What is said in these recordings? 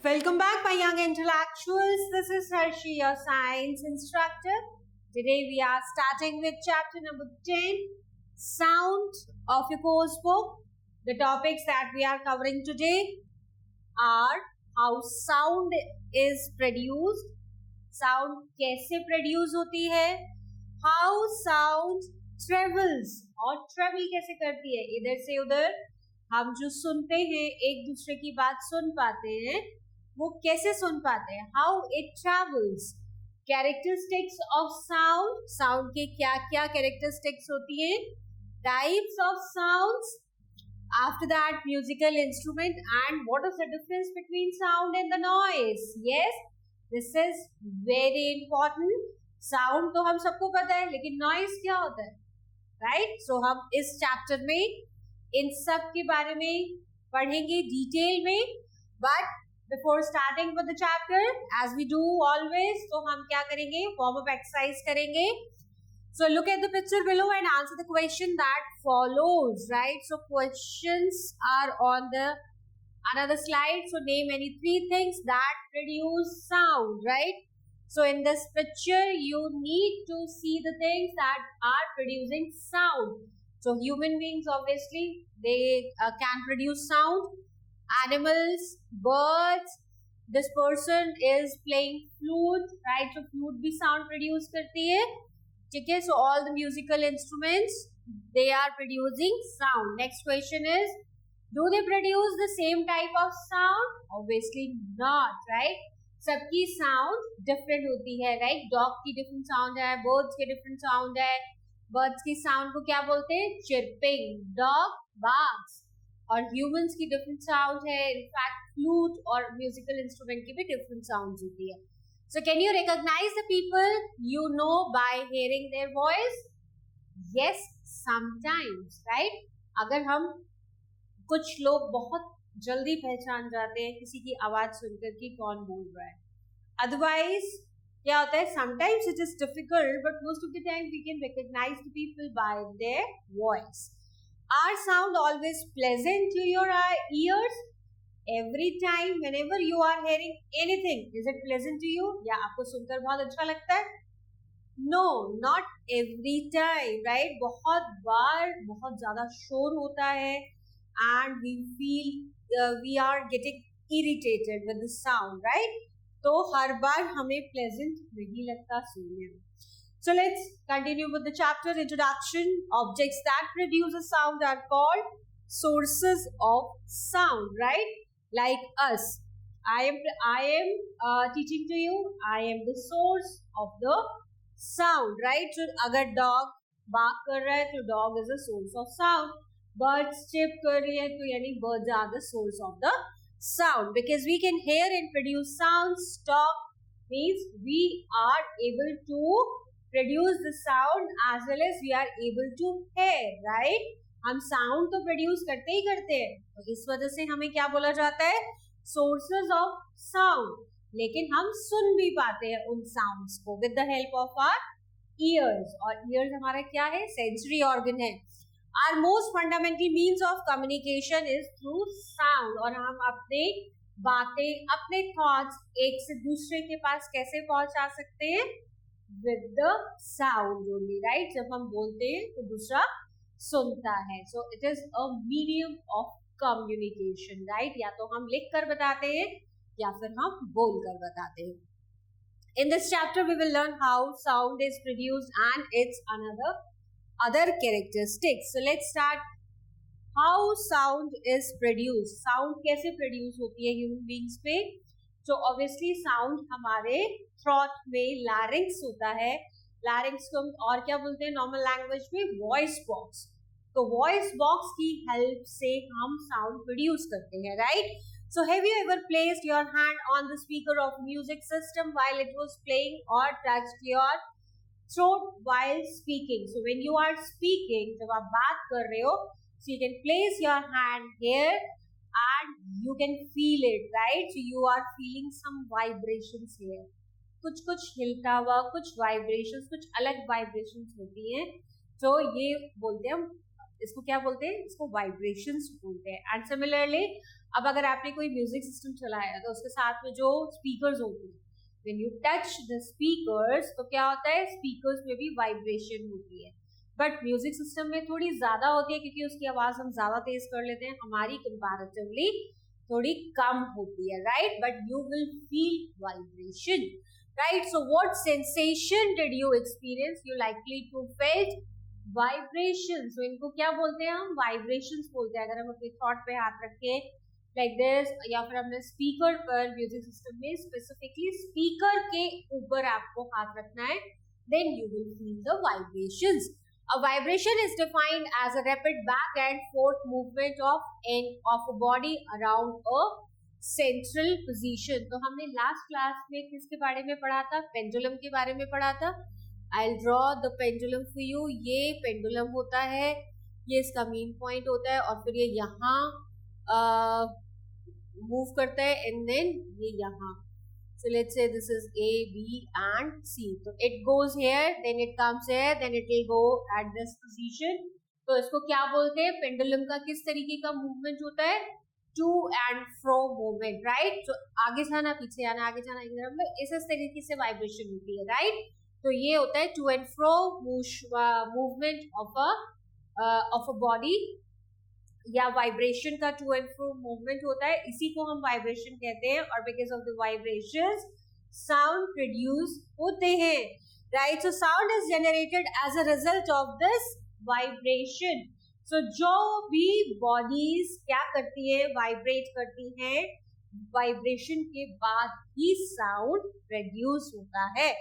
Welcome back, my young intellectuals. This is Hershey, your science instructor. Today we are starting with chapter number 10, Sound of your course book. The topics that we are covering today are how sound is produced, sound कैसे produce होती है, how sound travels और travel कैसे करती है इधर से उधर, हम जो सुनते हैं एक दूसरे की बात सुन पाते हैं वो कैसे सुन पाते हैं, how it travels, characteristics of sound, sound के क्या क्या कैरेक्टरिस्टिक्स होती है, types of sounds, after that musical instrument and what is the difference between sound and the noise. Yes, this is very important. Sound तो हम सबको पता है लेकिन noise क्या होता है, right? So हम इस chapter में इन सब के बारे में पढ़ेंगे डिटेल में. But before starting with the chapter, as we do always, तो हम क्या करेंगे, warm up exercise करेंगे. So look at the picture below and answer the question that follows, right? So questions are on the another slide. So name any three things that produce sound, right? So in this picture, you need to see the things that are producing sound. So human beings, obviously, they can produce sound. Animals, birds. This person is playing flute, right? So flute भी sound produce करती है, ठीक है? So all the musical instruments, they are producing sound. Next question is, do they produce the same type of sound? Obviously not, right? सबकी sound different होती है, right? Dog की different sound है, birds के different sound है. Birds की sound को क्या बोलते हैं? Chirping. Dog barks. और ह्यूमंस की डिफरेंट साउंड है, इनफैक्ट फ्लूट और म्यूजिकल इंस्ट्रूमेंट की भी डिफरेंट साउंड्स होती है. So can you recognise the people you know by hearing their voice? Yes, sometimes, right? अगर हम कुछ लोग बहुत जल्दी पहचान जाते हैं किसी की आवाज सुनकर कि कौन बोल रहा है. अदरवाइज क्या होता है, sometimes it is difficult but most of the time we can recognise the people by their voice. Are sound always pleasant to your ears? Every time, whenever you are hearing anything, is it pleasant to you? या आपको सुनकर बहुत अच्छा लगता है? No, not every time, right? बहुत बार बहुत ज़्यादा शोर होता है and we feel we are getting irritated with the sound, right? तो हर बार हमें pleasant नहीं लगता सुनने में. So let's continue with the chapter introduction. Objects that produce a sound are called sources of sound, right? Like us. I am teaching to you. I am the source of the sound, right? So अगर dog bark कर रहा है तो dog is a source of sound. Birds chirp कर रही है तो यानी birds are the source of the sound because we can hear and produce sounds. Talk means we are able to produce the sound as well as we are able to hear, right? हम sound तो produce करते ही करते हैं, तो इस वजह से हमें क्या बोला जाता है, sources of sound. लेकिन हम सुन भी पाते हैं उन sounds को with the help of our ears. और ears हमारा क्या है, sensory organ है. Our most fundamental means of communication is through sound. और हम अपने बातें, अपने thoughts एक से दूसरे के पास कैसे पहुंचा सकते हैं? With the sound only, right? जब हम बोलते हैं तो दूसरा सुनता है. So it is a medium of communication, right? या तो हम लिख कर बताते हैं या फिर हम बोल कर बताते हैं. In this chapter we will learn how sound is produced and its other characteristics. So let's start. How sound is produced? Sound कैसे produce होती है human beings पे? तो ऑब्वियसली साउंड हमारे थ्रोट में लैरिंक्स होता है. लैरिंक्स को हम और क्या बोलते हैं नॉर्मल लैंग्वेज में? Voice box. तो वॉइस बॉक्स की हेल्प से हम साउंड प्रोड्यूस करते हैं, right? So have you ever placed your hand on the speaker of music system while it was playing और touched your throat while speaking? So when you are speaking, जब आप बात कर रहे हो, so you can place your hand here and you can feel it, right? So you are feeling some vibrations here. कुछ हिलता हुआ, कुछ vibrations, कुछ अलग vibrations होती हैं. तो ये बोलते हैं हम, इसको क्या बोलते हैं? इसको vibrations बोलते हैं. And similarly, अब अगर आपने कोई म्यूजिक सिस्टम चलाया तो उसके साथ में जो स्पीकर्स होते हैं, when you touch the speakers तो क्या होता है, स्पीकर्स में भी वाइब्रेशन होती है, बट म्यूजिक सिस्टम में थोड़ी ज्यादा होती है क्योंकि उसकी आवाज हम ज्यादा तेज कर लेते हैं, हमारी कंपैरेटिवली थोड़ी कम होती है, right, but you will feel vibration, right. So what sensation did you experience, you likely to felt vibration. So इनको क्या बोलते हैं हम, वाइब्रेशंस बोलते हैं. अगर हम अपने थॉट पे हाथ रखे लाइक दिस, या फिर हमने स्पीकर पर, म्यूजिक सिस्टम में स्पेसिफिकली स्पीकर के ऊपर आपको हाथ रखना है, then you will feel the vibrations. A vibration is defined as a rapid back and forth movement of a body around a central position. तो हमने लास्ट क्लास में किसके बारे में पढ़ा था, पेंडुलम के बारे में पढ़ा था. I'll draw the pendulum for you. ये पेंडुलम होता है, ये इसका मेन पॉइंट होता है, और फिर ये यहाँ मूव करता है, एंड देन ये यहाँ. So let's say this is A, B and C. So it goes here, then it comes here, then it will go at this position. तो इसको क्या बोलते हैं, पेंडुलम का किस तरीके का मूवमेंट होता है, to and fro movement, right. तो आगे जाना पीछे आना, आगे जाना इस तरीके से वाइब्रेशन होती है, राइट. तो ये होता है to and fro movement of a body, या वाइब्रेशन का टू एंड फ्रो मूवमेंट होता है, इसी को हम वाइब्रेशन कहते हैं. और because of the vibrations sound produce होते हैं, right. So sound is generated as a result of this vibration. So जो भी बॉडीज क्या करती है, वाइब्रेट करती हैं, वाइब्रेशन के बाद ही साउंड प्रोड्यूस होता है.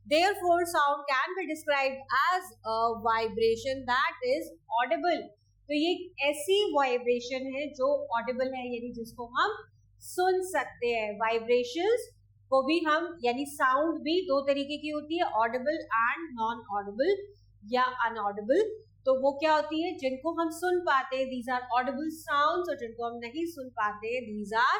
Therefore, sound can be described as a vibration that is audible. तो ये ऐसी वाइब्रेशन है जो ऑडिबल है, यानी जिसको हम सुन सकते हैं. वाइब्रेशंस को भी हम, यानी साउंड भी दो तरीके की होती है, ऑडिबल एंड नॉन ऑडिबल या अनऑडिबल. तो वो क्या होती है, जिनको हम सुन पाते हैं दीज आर ऑडिबल साउंड्स, और जिनको हम नहीं सुन पाते हैं these are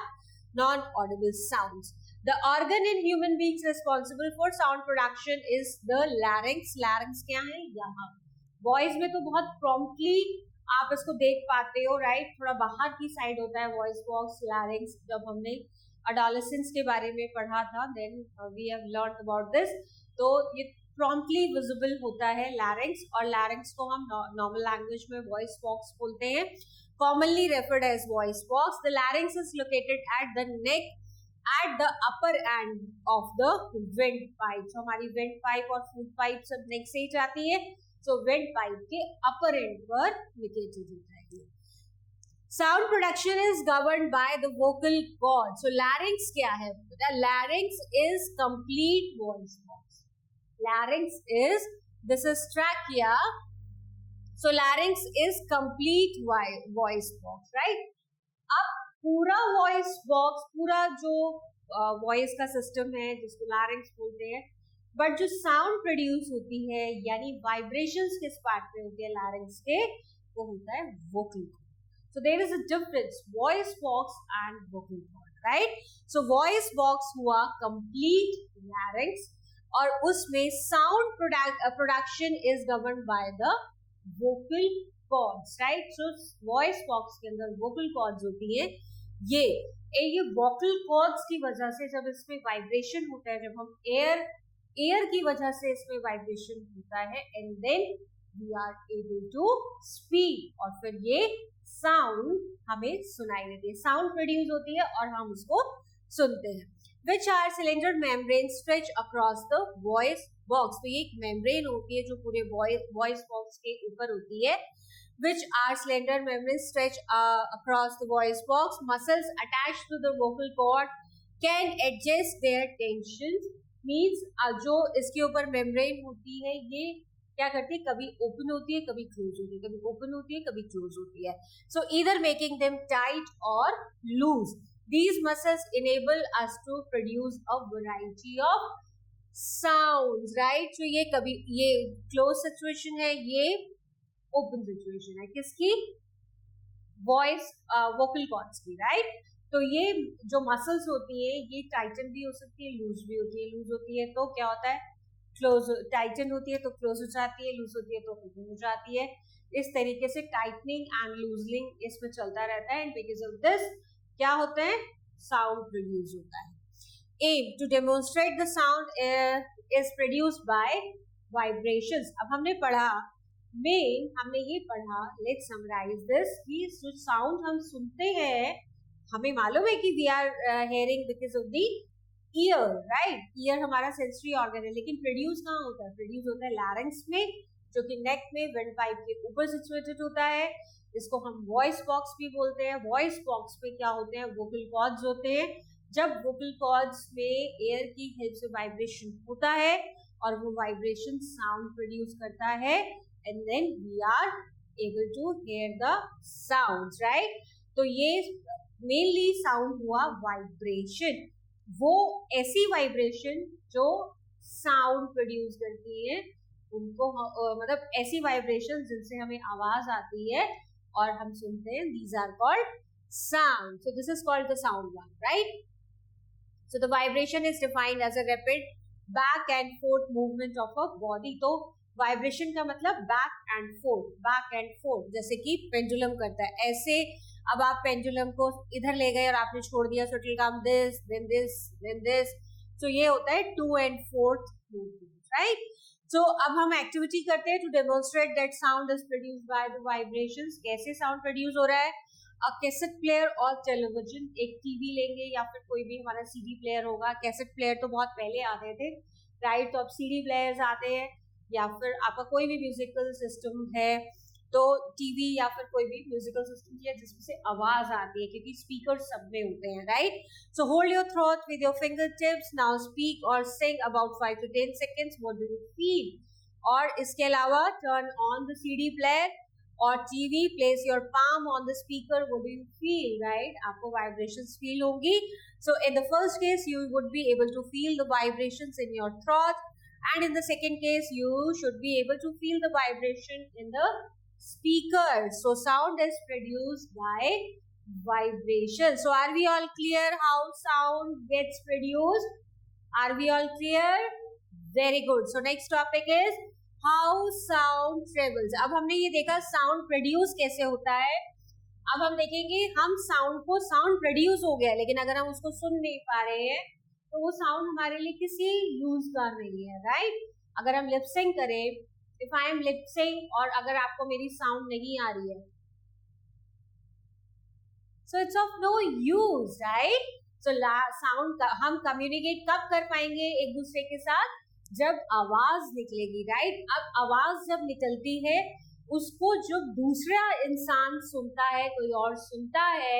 non audible sounds. The organ in human beings responsible for sound production is the larynx. larynx क्या है, यहाँ. वॉइस में तो बहुत promptly आप इसको देख पाते हो, राइट. थोड़ा बाहर की साइड होता है वॉइस बॉक्स, लैरिंक्स. जब हमने एडोलेसेंस के बारे में पढ़ा था, then we have learn about this. तो ये प्रॉम्प्टली विजिबल होता है लैरिंक्स, और लैरिंक्स को हम नॉर्मल लैंग्वेज में वॉइस बॉक्स बोलते हैं, commonly referred as voice box. The larynx is located at the neck at the upper end of the windpipe. So हमारी windpipe और foodpipe सब neck से ही जाती है. So windpipe के upper end पर located होता है. Sound production is governed by the vocal cord. So larynx क्या है? The larynx is complete voice box. Larynx is, this is trachea. So larynx is complete voice box, right? अब पूरा voice box, पूरा जो voice का system है जिसको larynx बोलते हैं, बट जो साउंड प्रोड्यूस होती है, यानी वाइब्रेशंस किस पार्ट पे होती है लैरिंक्स के, वो होता है vocal cord. So there is a difference, voice box and vocal cord, right. So voice box हुआ कंप्लीट लैरिंक्स, और उसमें sound production is governed by the vocal cords, right. So voice box के अंदर vocal cords होती है. ये vocal cords की वजह से जब इसमें वाइब्रेशन होता है, जब हम एयर की वजह से इसमें वाइब्रेशन होता है, and then we are able to speak, और फिर ये साउंड हमें सुनाई देती है, साउंड प्रोड्यूस होती है और हम उसको सुनते हैं. Which are cylinder membrane stretch across the voice box. तो ये एक मेम्ब्रेन होती है जो पूरे वॉइस बॉक्स के ऊपर होती है. Which are cylinder membrane stretch across the voice box. Muscles attached to the vocal cord can adjust their tensions. Means जो इसके ऊपर मेम्ब्रेन होती है, ये क्या करती है, कभी ओपन होती है, कभी क्लोज होती है, कभी ओपन होती है, कभी क्लोज होती है. So either making them tight or loose. These muscles enable us to produce a variety of sounds, right? So ये कभी ये close situation है, ये open situation है, किसकी, voice vocal cords की, right? तो ये जो muscles होती है, ये tighten भी हो सकती है, loose भी होती है. loose होती है तो क्या होता है, close, tighten होती है तो close हो जाती है, loose होती है तो open हो जाती है. इस तरीके से tightening and loosening इसमें चलता रहता है. And because of this क्या होता है, साउंड प्रोड्यूस होता है. Aim to demonstrate the sound is produced by vibrations. अब हमने पढ़ा हमने ये पढ़ा, लेट्स समराइज दिस, कि जो साउंड हम सुनते हैं हमें मालूम है कि we are hearing because of the ear, right. Ear हमारा सेंसरी ऑर्गन है, लेकिन प्रोड्यूस कहाँ होता है, प्रोड्यूस होता है लैरिंक्स में, जो कि नेक में वेंट पाइप के ऊपर सिचुएटेड होता है. इसको हम वॉइस बॉक्स भी बोलते हैं. वॉइस बॉक्स में क्या होते हैं, वोकल कॉर्ड्स होते हैं. जब वोकल कॉर्ड्स में एयर की हेल्प से वाइब्रेशन होता है और वो वाइब्रेशन साउंड प्रोड्यूस करता है, and then we are able to hear the sounds, right. तो ये मेनली साउंड हुआ वाइब्रेशन. वो ऐसी वाइब्रेशन जो साउंड प्रोड्यूस करती है, उनको मतलब ऐसी वाइब्रेशन जिनसे हमें आवाज आती है और हम सुनते हैं, these are called sound. So this is called the sound one, right? So the vibration is defined as a rapid back and forth movement of a body. तो वाइब्रेशन का मतलब बैक एंड फोर्थ, जैसे कि pendulum करता है ऐसे. अब आप पेंडुलम को इधर ले गए और आपने छोड़ दिया, so it will come this, then this, then this. So ये होता है to and forth movement, right. So अब हम एक्टिविटी करते हैं to demonstrate that sound is produced by the vibrations. कैसे साउंड प्रोड्यूस हो रहा है. अ कैसेट प्लेयर और टेलीविजन, एक टीवी लेंगे या फिर कोई भी हमारा सीडी प्लेयर होगा. कैसेट प्लेयर तो बहुत पहले आते थे, राइट. तो अब सीडी प्लेयर्स आते हैं, या फिर आपका कोई भी म्यूजिकल सिस्टम है, तो टीवी या फिर कोई भी म्यूजिकल सिस्टम है जिसमें से आवाज आती है, क्योंकि स्पीकर सब में होते हैं, right. So hold your throat with your finger tips. Now speak और sing about 5 to 10 seconds. What do you feel. और इसके अलावा turn on the CD player और TV, place your palm on the speaker. What do you feel, right. आपको vibrations feel होंगी. So in the first case you would be able to feel the vibrations in your throat, and in the second case you should be able to feel the vibration in the speaker. So sound is produced by vibration. So are we all clear how sound gets produced? Are we all clear? Very good. So next topic is how sound travels. अब हमने ये देखा sound produce कैसे होता है. अब हम देखेंगे हम sound produce हो गया, लेकिन अगर हम उसको सुन नहीं पा रहे हैं तो वो साउंड हमारे लिए किसी यूज का नहीं है, राइट. अगर हम लिपसिंग करें, इफ आई एम लिपसिंग और अगर आपको मेरी साउंड नहीं आ रही है, so it's of no use, right. So sound हम कम्युनिकेट कब कर पाएंगे एक दूसरे के साथ, जब आवाज निकलेगी, राइट. अब आवाज जब निकलती है उसको जब दूसरा इंसान सुनता है, कोई और सुनता है,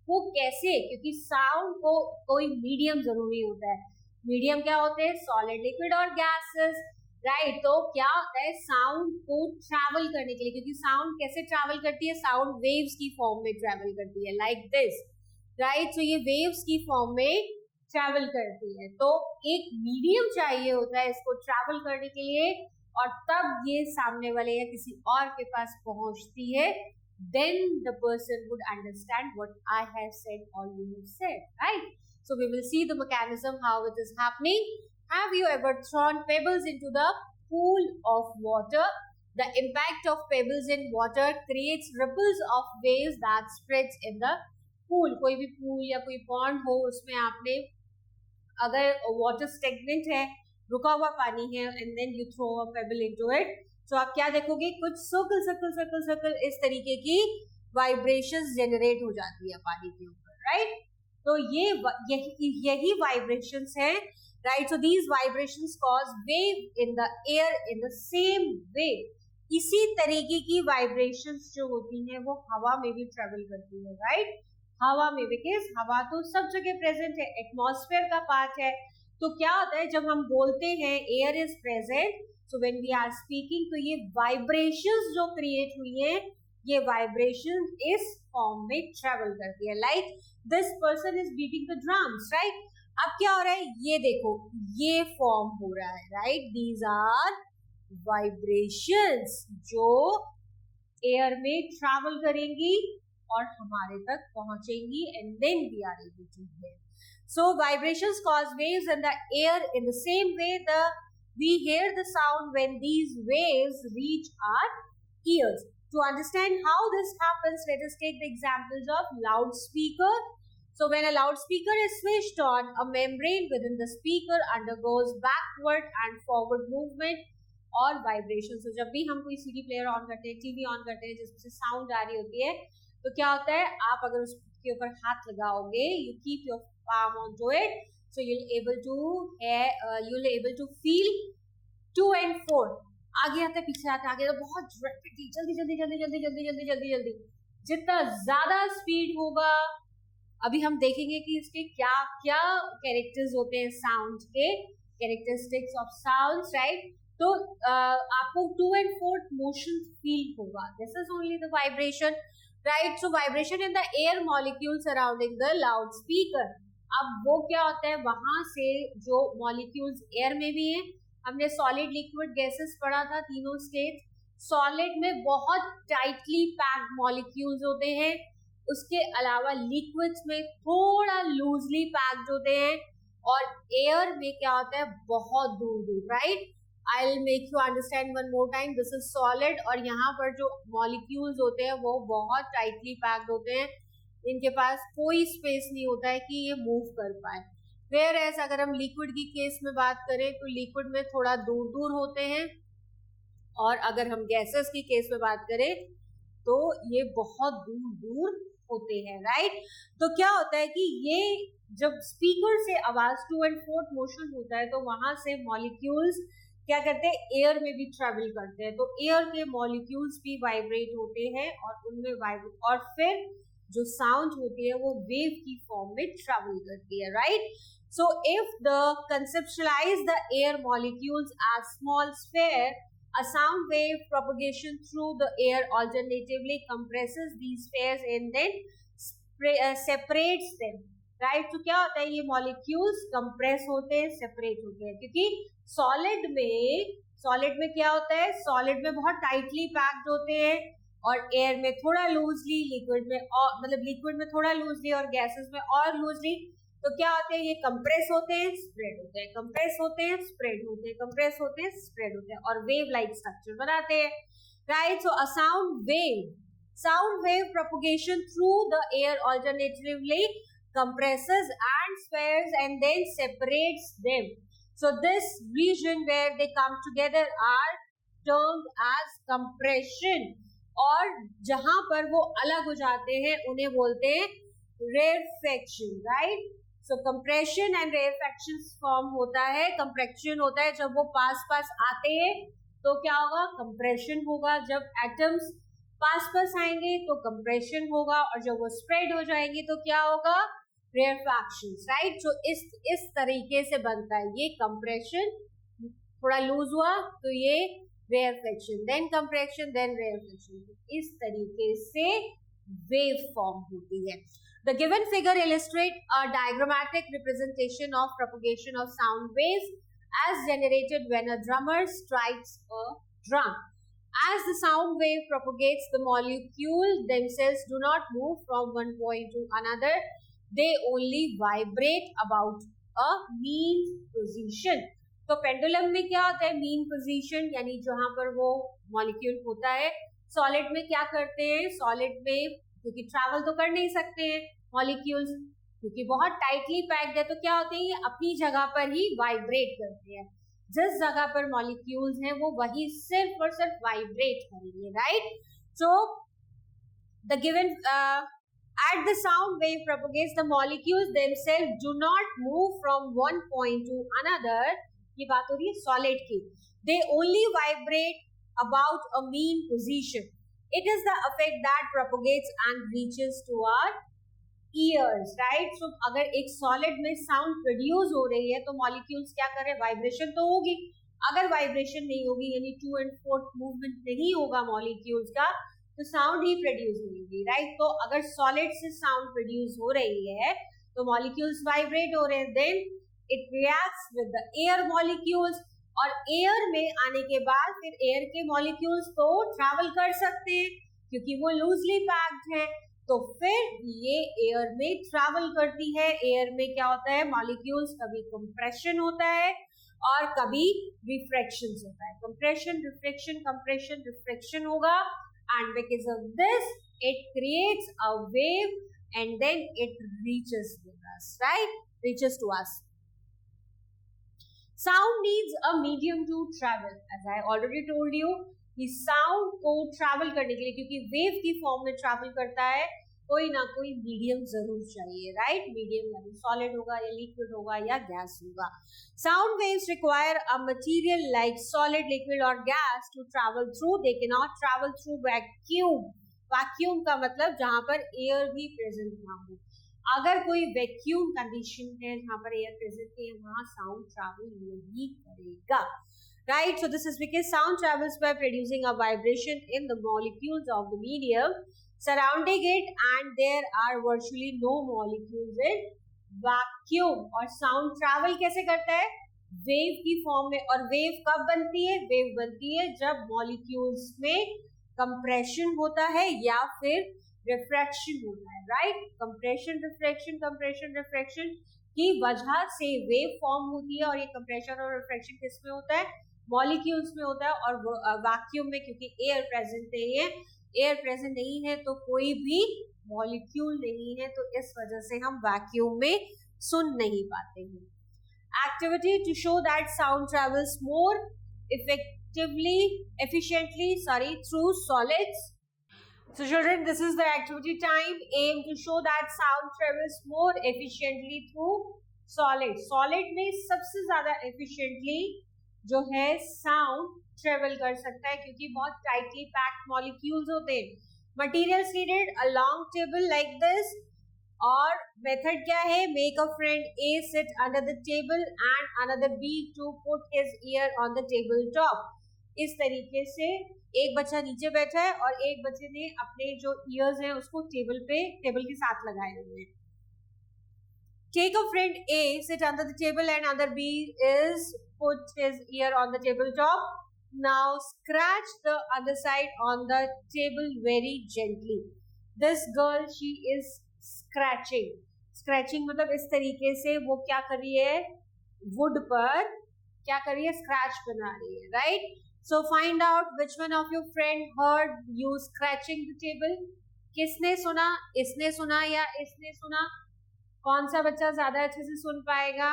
वो कैसे, क्योंकि साउंड को कोई मीडियम जरूरी होता है. मीडियम क्या होते हैं, सॉलिड, लिक्विड और गैसेस, राइट. तो क्या होता है साउंड को ट्रैवल करने के लिए, क्योंकि साउंड कैसे ट्रैवल करती है, साउंड वेव्स की फॉर्म में ट्रैवल करती है, लाइक दिस, राइट. तो ये वेव्स की फॉर्म में ट्रैवल करती है, तो एक मीडियम चाहिए होता है इसको ट्रैवल करने के लिए, और तब ये सामने वाले या किसी और के पास पहुंचती है. Then the person would understand what I have said or you have said, right. So we will see the mechanism how it is happening. Have you ever thrown pebbles into the pool of water? The impact of pebbles in water creates ripples of waves that spreads in the pool. कोई भी pool या कोई pond हो, उसमें आपने अगर water stagnant है, रुका हुआ पानी है, and then you throw a pebble into it, तो आप क्या देखोगे, कुछ सर्कल इस तरीके की वाइब्रेशंस जनरेट हो जाती है पानी के ऊपर, राइट. तो यही वाइब्रेशंस हैं, right. So these vibrations cause wave in the air in the same way. इसी तरीके की वाइब्रेशंस जो होती हैं वो हवा में भी ट्रेवल करती है, राइट. हवा में, बिकॉज हवा तो सब जगह प्रेजेंट है, एटमॉस्फेयर का पार्ट है. तो क्या होता है जब हम बोलते हैं air is present, so when we are speaking, तो ये वाइब्रेशंस जो क्रिएट हुई है, ये वाइब्रेशन इस फॉर्म में ट्रेवल करती है, like this person is beating the drums, right. अब क्या हो रहा है, ये देखो, ये फॉर्म हो रहा है, राइट. दीज आर वाइब्रेशंस जो एयर में ट्रैवल करेंगी और हमारे तक पहुंचेंगी, and then we are able to hear. So vibrations cause waves in the air. In the same way, we hear the sound when these waves reach our ears. To understand how this happens, let us take the examples of loudspeaker. So when a loudspeaker is switched on, a membrane within the speaker undergoes backward and forward movement और vibration. So जब भी हम कोई CD player on करते हैं, TV on करते हैं, जिसमें से साउंड आ रही होती है, तो क्या होता है, आप अगर उसके ऊपर हाथ लगाओगे, you keep your palm onto it, so you'll able to feel 2 and 4. आगे आता है, पीछे आता है, आगे तो बहुत रैपिडली, जल्दी जल्दी जल्दी जल्दी जल्दी जल्दी जल्दी जल्दी. जितना ज्यादा स्पीड होगा, अभी हम देखेंगे कि इसके क्या क्या कैरेक्टर्स होते हैं साउंड के, कैरेक्टरिस्टिक्स ऑफ साउंड्स, राइट. तो आपको 2 and 4 मोशन फील होगा. This is only the vibration, right. So vibration in the air molecule surrounding the loud speaker. अब वो क्या होता है, वहां से जो मॉलिक्यूल्स एयर में भी हैं, हमने सॉलिड, लिक्विड, गैसेस पढ़ा था, तीनों स्टेट. सॉलिड में बहुत टाइटली पैक्ड मॉलिक्यूल्स होते हैं, उसके अलावा लिक्विड्स में थोड़ा लूजली पैक्ड होते हैं, और एयर में क्या होता है, बहुत दूर दूर, right. I will make you understand one more time. This is solid, और यहाँ पर जो मॉलिक्यूल्स होते हैं वो बहुत टाइटली पैक्ड होते हैं, इनके पास कोई स्पेस नहीं होता है कि ये मूव कर पाए. वेयर एज अगर हम लिक्विड की केस में बात करें तो लिक्विड में थोड़ा दूर दूर होते हैं, और अगर हम गैसेस की केस में बात करें तो ये बहुत दूर दूर होते हैं, राइट. तो क्या होता है कि ये जब स्पीकर से आवाज 2 and 4 मोशन होता है, तो वहां से मॉलिक्यूल्स क्या करते हैं, एयर में भी ट्रेवल करते हैं. तो एयर के मॉलिक्यूल्स भी वाइब्रेट होते हैं, और उनमें और फिर जो साउंड होती है वो वेव की फॉर्म में ट्रेवल करती है, right. So if the conceptualize the air molecules as small sphere, a sound wave propagation through the air alternatively compresses these spheres and then separates them, right. तो क्या होता है, ये molecules compress होते हैं, separate होते हैं, क्योंकि solid में क्या होता है, solid में बहुत tightly packed होते हैं, और एयर में थोड़ा लूजली, लिक्विड में और मतलब लिक्विड में थोड़ा लूजली, और गैसेस में और लूजली. तो क्या होते हैं, ये कंप्रेस होते हैं, स्प्रेड होते हैं, कंप्रेस होते हैं, स्प्रेड होते हैं, कंप्रेस होते हैं, स्प्रेड होते हैं, और वेव लाइक स्ट्रक्चर बनाते हैं, right. So a sound wave propagation through the air alternatively compresses and spheres and then separates them. So this region where they come together are termed as compression, और जहां पर वो अलग हो जाते हैं उन्हें बोलते हैं rarefaction, right. So compression and rarefaction form होता है. compression होता है जब वो पास पास आते हैं तो क्या होगा, compression होगा. जब एटम्स पास पास आएंगे तो compression होगा, और जब वो स्प्रेड हो जाएंगे तो क्या होगा, rarefaction, right. So इस तरीके से बनता है ये compression. थोड़ा लूज हुआ तो ये rarefaction, then compression, then rarefaction. इस तरीके से वेव फॉर्म होती है. The given figure illustrates a diagrammatic representation of propagation of sound waves as generated when a drummer strikes a drum. As the sound wave propagates, the molecules themselves do not move from one point to another. They only vibrate about a mean position. तो pendulum में क्या होता है, mean position, यानी जहां पर वो molecule होता है. सॉलिड में क्या करते हैं, सॉलिड में क्योंकि ट्रैवल तो कर नहीं सकते हैं मॉलिक्यूल्स, क्योंकि बहुत टाइटली पैक्ड है, तो क्या होते हैं, ये अपनी जगह पर ही वाइब्रेट करते हैं. जिस जगह पर मॉलिक्यूल्स हैं वो वही सिर्फ और सिर्फ वाइब्रेट करेंगे, right. So the given at the sound wave propagates, the molecules themselves do not move from one point to another. ये बात हो रही है सॉलिड की. They only vibrate about a mean position. It is the effect that propagates and reaches to our ears, right. So अगर एक solid में sound produce हो रही है तो मॉलिक्यूल्स क्या कर रहे हैं, वाइब्रेशन तो होगी. अगर वाइब्रेशन नहीं होगी, यानी 2 and 4 मूवमेंट नहीं होगा मॉलिक्यूल्स का, तो साउंड ही प्रोड्यूस होगी, राइट. तो अगर सॉलिड से साउंड प्रोड्यूस हो रही है तो मॉलिक्यूल्स वाइब्रेट हो रहे हैं, then it reacts with the air molecules, और एयर में आने के बाद फिर एयर के मॉलिक्यूल्स तो ट्रैवल कर सकते हैं क्योंकि वो लूजली पैक्ड है, तो फिर ये एयर में ट्रैवल करती है. एयर में क्या होता है, मॉलिक्यूल्स कभी कंप्रेशन होता है और कभी रिफ्रैक्शन होता है. कंप्रेशन रिफ्रैक्शन, कंप्रेशन रिफ्रैक्शन होगा, and because of this it creates a wave and then it reaches with us, right? Reaches to us. Sound needs a medium to travel. As I already told you, कि sound को travel करने के लिए, क्योंकि wave की form में travel करता है, कोई ना कोई मीडियम जरूर चाहिए, राइट? मीडियम यानी सॉलिड होगा या लिक्विड होगा या गैस होगा. Sound waves require a material like solid, liquid और gas to travel through. They can not travel through vacuum. Vacuum का मतलब जहां पर एयर भी प्रेजेंट ना हो. अगर कोई वैक्यूम कंडीशन है जहां पर एयर प्रेजेंट है, वहां साउंड ट्रैवल नहीं करेगा, right? So this is because sound travels by producing a vibration in the molecules of the medium surrounding it, and there are virtually no molecules in vacuum. और sound travel कैसे करता है? Wave की form में. और wave कब बनती है? वेव बनती है जब मॉलिक्यूल्स में कंप्रेशन होता है या फिर रिफ्रैक्शन होता है, right? Compression refraction, compression refraction की वजह से वेव फॉर्म होती है. और ये कंप्रेशन और रिफ्रैक्शन किस में होता है? मॉलिक्यूल्स में होता है. और वैक्यूम में क्योंकि एयर प्रेजेंट नहीं है, एयर प्रेजेंट नहीं है तो कोई भी मॉलिक्यूल नहीं है, तो इस वजह से हम वैक्यूम में सुन नहीं पाते हैं. Activity to show that sound travels more efficiently through solids. So children, this is the activity time. Aim to show that sound travels more efficiently through solid. Solid में सबसे ज्यादा efficiently जो है साउंड ट्रेवल कर सकता है, क्योंकि बहुत टाइटली पैक्ड मॉलिक्यूल्स होते हैं. Materials needed a long table like this. और मेथड क्या है? Make a friend A sit under the table and another B to put his ear on the table top. इस तरीके से एक बच्चा नीचे बैठा है और एक बच्चे ने अपने जो ईयर्स हैं उसको टेबल के साथ लगाए हुए हैं. Take a friend A, sit under the table, and other B is put his ear on the table top. Now scratch the other side on the table very gently. This girl, she is scratching. Scratching मतलब इस तरीके से वो क्या कर रही है? Would पर क्या कर रही है? स्क्रैच बना रही है, right? So find out which one of your friend heard you scratching the table. किसने सुना? इसने सुना या इसने सुना? कौन सा बच्चा ज्यादा अच्छे से सुन पाएगा?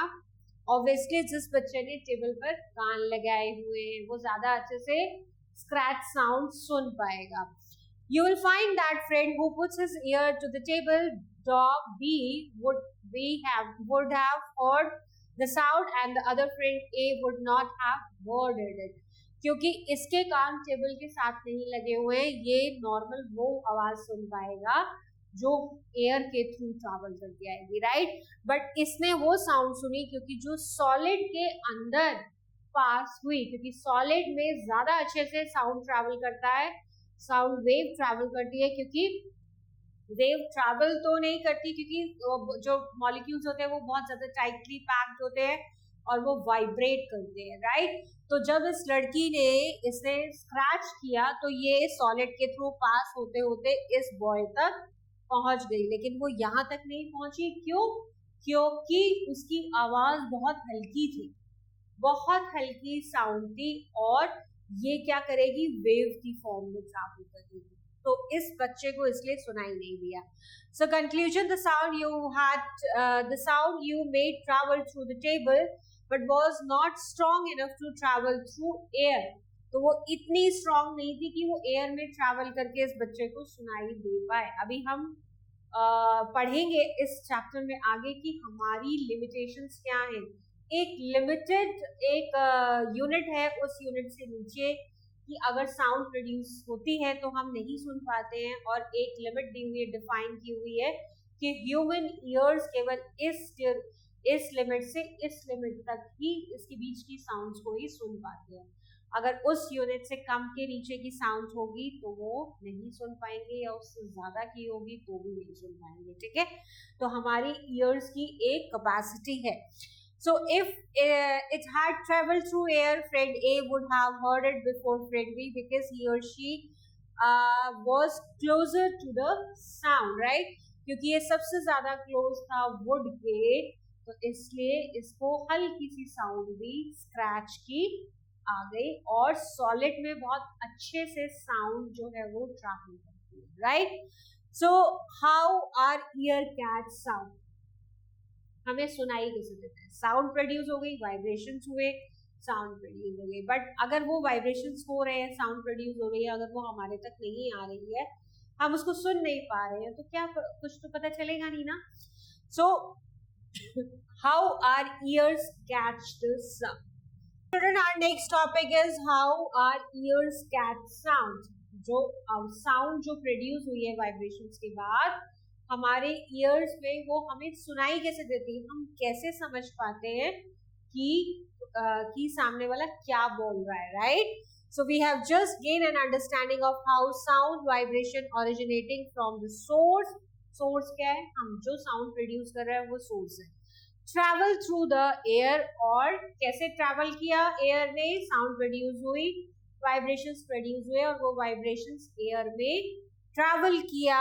ऑब्वियसली जिस बच्चे ने टेबल पर कान लगाए हुए हैं वो ज्यादा अच्छे से स्क्रैच साउंड सुन पाएगा. You will find that friend who puts his ear to the table top B would have heard the sound, and the other friend A would not have heard it. क्योंकि इसके कान table के साथ नहीं लगे हुए, ये normal वो आवाज सुन पाएगा जो एयर के थ्रू ट्रैवल करके आएगी, राइट? बट इसने वो साउंड सुनी क्योंकि जो सॉलिड के अंदर पास हुई, क्योंकि सॉलिड में ज्यादा अच्छे से साउंड ट्रैवल करता है, साउंड वेव ट्रैवल करती है. क्योंकि वेव ट्रैवल तो नहीं करती क्योंकि जो मॉलिक्यूल्स होते हैं वो बहुत ज्यादा टाइटली पैक्ड होते हैं और वो वाइब्रेट करते हैं, राइट? तो जब इस लड़की ने इसने स्क्रैच किया तो ये सॉलिड के थ्रू पास होते होते इस बॉय तक पहुंच गई, लेकिन वो यहाँ तक नहीं पहुंची. क्यों? क्योंकि उसकी आवाज बहुत हल्की थी, बहुत हल्की साउंड थी, और ये क्या करेगी? वेव की फॉर्म में ट्रैवल करेगी, तो इस बच्चे को इसलिए सुनाई नहीं दिया. So conclusion, the sound you made travel through the table but was not strong enough to travel through air. तो वो इतनी स्ट्रॉन्ग नहीं थी कि वो एयर में ट्रैवल करके इस बच्चे को सुनाई दे पाए. अभी हम पढ़ेंगे इस चैप्टर में आगे कि हमारी लिमिटेशंस क्या हैं. एक लिमिटेड एक यूनिट है, उस यूनिट से नीचे कि अगर साउंड प्रोड्यूस होती है तो हम नहीं सुन पाते हैं, और एक लिमिट दी हुई है, डिफाइन की हुई है कि ह्यूमन ईयर्स केवल इस लिमिट से इस लिमिट तक ही इसके बीच की साउंड्स को ही सुन पाते हैं. अगर उस यूनिट से कम के नीचे की साउंड होगी तो वो नहीं सुन पाएंगे, या उससे ज्यादा की होगी तो भी नहीं सुन पाएंगे, ठीक है? तो हमारी ईयर्स की एक कैपेसिटी है. So if it had traveled through air, friend A would have heard it before friend B because he or she was closer to the sound, right? क्योंकि ये सबसे ज्यादा क्लोज था वुड के, तो इसलिए इसको हल्की सी साउंड भी स्क्रैच की आ गई, और सॉलिड में बहुत अच्छे से साउंड जो है वो ट्रैवल करती है, right? So how our ear catch sound? हमें सुनाई कैसे देता है? साउंड प्रोड्यूस हो गई, वाइब्रेशंस हुए, साउंड प्रोड्यूस हो गई, बट अगर वो वाइब्रेशंस हो रहे हैं, साउंड प्रोड्यूस हो रही है, अगर वो हमारे तक नहीं आ रही है, हम उसको सुन नहीं पा रहे हैं, तो क्या कुछ तो पता चलेगा नहीं ना. So how are ears catch the sound? Children, our next topic is how our ears catch sound. जो साउंड जो प्रोड्यूस हुई है वाइब्रेशंस के बाद हमारे ईयर्स में, वो हमें सुनाई कैसे देती है, हम कैसे समझ पाते हैं कि सामने वाला क्या बोल रहा है, right? So we have just gain an understanding of how sound vibration originating from the source. Source क्या है? हम जो साउंड प्रोड्यूस कर रहे हैं वो सोर्स है. ट्रैवल थ्रू द एयर, और कैसे ट्रैवल किया एयर ने, साउंड प्रोड्यूस हुई, वाइब्रेशंस प्रोड्यूस हुए, और वो वाइब्रेशंस एयर में ट्रैवल किया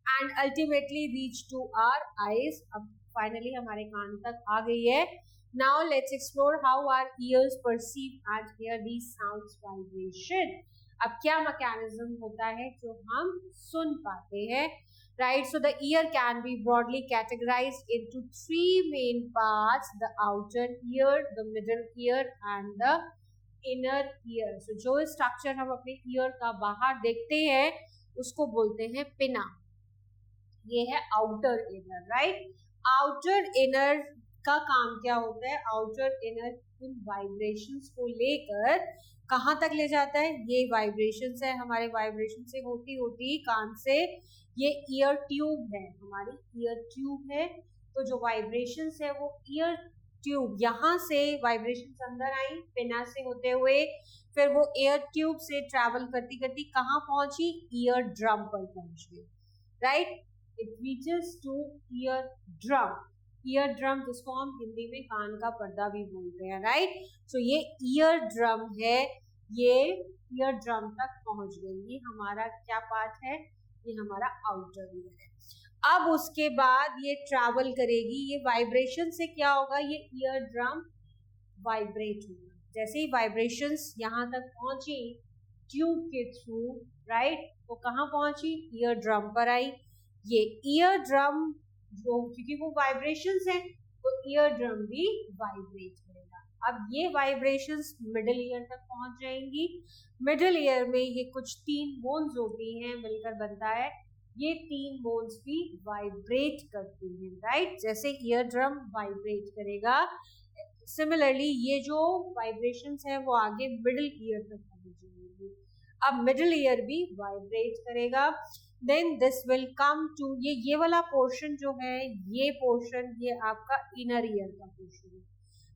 and ultimately reach to our eyes. अब फाइनली हमारे कान तक आ गई है. Now let's explore how our ears perceive and hear these sounds vibration. अब क्या मैकेनिज्म होता है जो हम सुन पाते हैं, right? So the ear can be broadly categorized into three main parts: the outer ear, the middle ear and the inner ear. So जो structure हम अपने ईयर का बाहर देखते हैं उसको बोलते हैं पिना. ये है outer inner, right? Outer inner का काम क्या होता है? आउटर इनर उन वाइब्रेशंस को लेकर कहाँ तक ले जाता है? ये वाइब्रेशंस है, हमारे वाइब्रेशन से होती होती कान से, ये ईयर ट्यूब है, हमारी ईयर ट्यूब है. तो जो वाइब्रेशंस है वो ईयर ट्यूब, यहाँ से वाइब्रेशंस अंदर आई पिना से होते हुए, फिर वो ईयर ट्यूब से ट्रैवल करती करती कहाँ पहुंची? ईयर ड्रम पर पहुंच गई, right? It reaches two ear drum. Ear drum जिसको हम हिंदी में कान का पर्दा भी बोलते हैं, राइट? सो ये ईयर ड्रम है, ये ईयर ड्रम तक पहुंच गई. ये हमारा क्या पार्ट है? ये हमारा आउटर ईयर है. अब उसके बाद ये ट्रैवल करेगी, ये वाइब्रेशन से क्या होगा? ये ईयर ड्रम वाइब्रेट होगा. जैसे ही वाइब्रेशंस यहाँ तक पहुंची ट्यूब के थ्रू, राइट, वो कहाँ पहुंची? ईयर ड्रम पर आई. ये ईयर ड्रम जो, क्योंकि वो वाइब्रेशंस है तो ईयर ड्रम भी वाइब्रेट करेगा. अब ये वाइब्रेशंस मिडिल ईयर तक पहुंच जाएंगी. मिडिल ईयर में ये कुछ 3 बोन्स होती हैं, मिलकर बनता है. ये 3 बोन्स भी वाइब्रेट करती हैं, राइट? जैसे ईयर ड्रम वाइब्रेट करेगा, सिमिलरली ये जो वाइब्रेशंस है वो आगे मिडिल ईयर तक पहुंचेंगी. अब मिडिल ईयर भी वाइब्रेट करेगा. Then this will come to, ये वाला पोर्शन जो है, ये पोर्शन ये आपका इनर ईयर का पोर्शन है,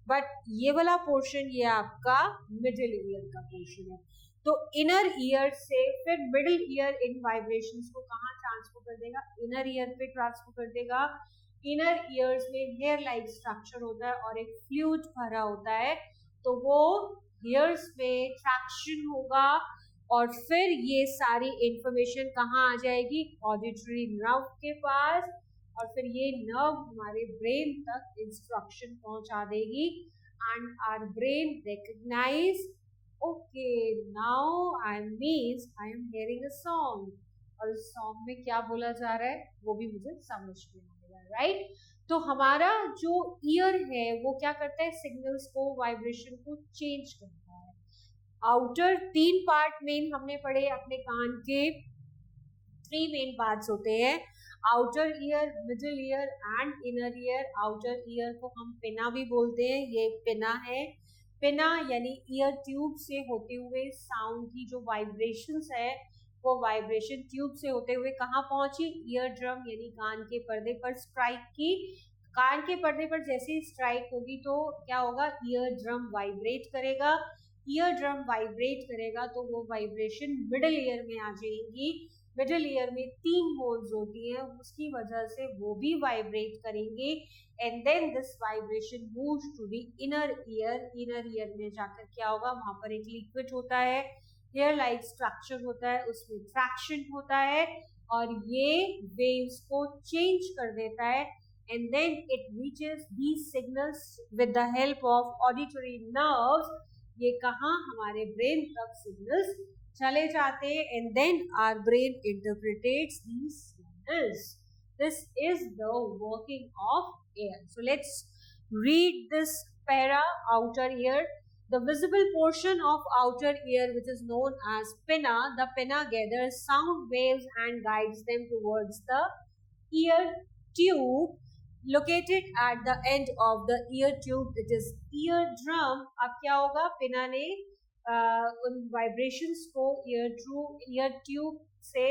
बट ये वाला पोर्शन ये आपका मिडिल ईयर का पोर्शन है. तो इनर ईयर से फिर मिडिल ईयर इन वाइब्रेशंस को कहाँ ट्रांसफर कर देगा? इनर ईयर पे ट्रांसफर कर देगा. इनर ईयर्स में हेयर लाइक स्ट्रक्चर होता है और एक फ्लूइड भरा होता है, तो वो हेयर्स में ट्रैक्शन होगा और फिर ये सारी इंफॉर्मेशन कहाँ आ जाएगी? ऑडिटरी नर्व के पास, और फिर ये नर्व हमारे ब्रेन तक इंस्ट्रक्शन पहुंचा देगी and our brain recognize, okay now I am hearing a song, और इस सॉन्ग में क्या बोला जा रहा है वो भी मुझे समझ में आएगा, राइट? तो हमारा जो ईयर है वो क्या करता है? सिग्नल्स को, वाइब्रेशन को चेंज करता है. आउटर 3 पार्ट मेन हमने पढ़े अपने कान के. 3 मेन पार्ट्स होते हैं, outer ear, middle ear and inner ear. Outer ear को हम पिना भी बोलते हैं, ये पिना है. पिना यानी ईयर ट्यूब से होते हुए साउंड की जो वाइब्रेशंस है वो वाइब्रेशन ट्यूब से होते हुए कहाँ पहुंची? ईयर ड्रम यानी कान के पर्दे पर स्ट्राइक की. कान के पर्दे पर जैसे ही स्ट्राइक होगी तो क्या होगा? ईयर ड्रम वाइब्रेट करेगा. ईयर ड्रम वाइब्रेट करेगा तो वो वाइब्रेशन मिडिल ईयर में आ जाएंगी. मिडिल ईयर में 3 होल्स होती हैं, उसकी वजह से वो भी वाइब्रेट करेंगे and then this vibration moves to the inner ear. Inner ear में जाकर क्या होगा? वहां पर एक लिक्विड होता है, हेयर लाइक स्ट्रक्चर होता है, उसमें ट्रैक्शन होता है और ये वेव्स को चेंज कर देता है and then it reaches these signals with the help of auditory nerves. ये कहाँ? हमारे ब्रेन तक सिग्नल्स चले जाते हैं and then our brain interprets these. is. This is the working of air. So let's read this para, outer ear. The visible portion of outer ear, which is known as pinna, the pinna gathers sound waves and guides them towards the ear tube located at the end of the ear tube. It is eardrum. अब क्या होगा, पिना ने उन vibrations को year tube से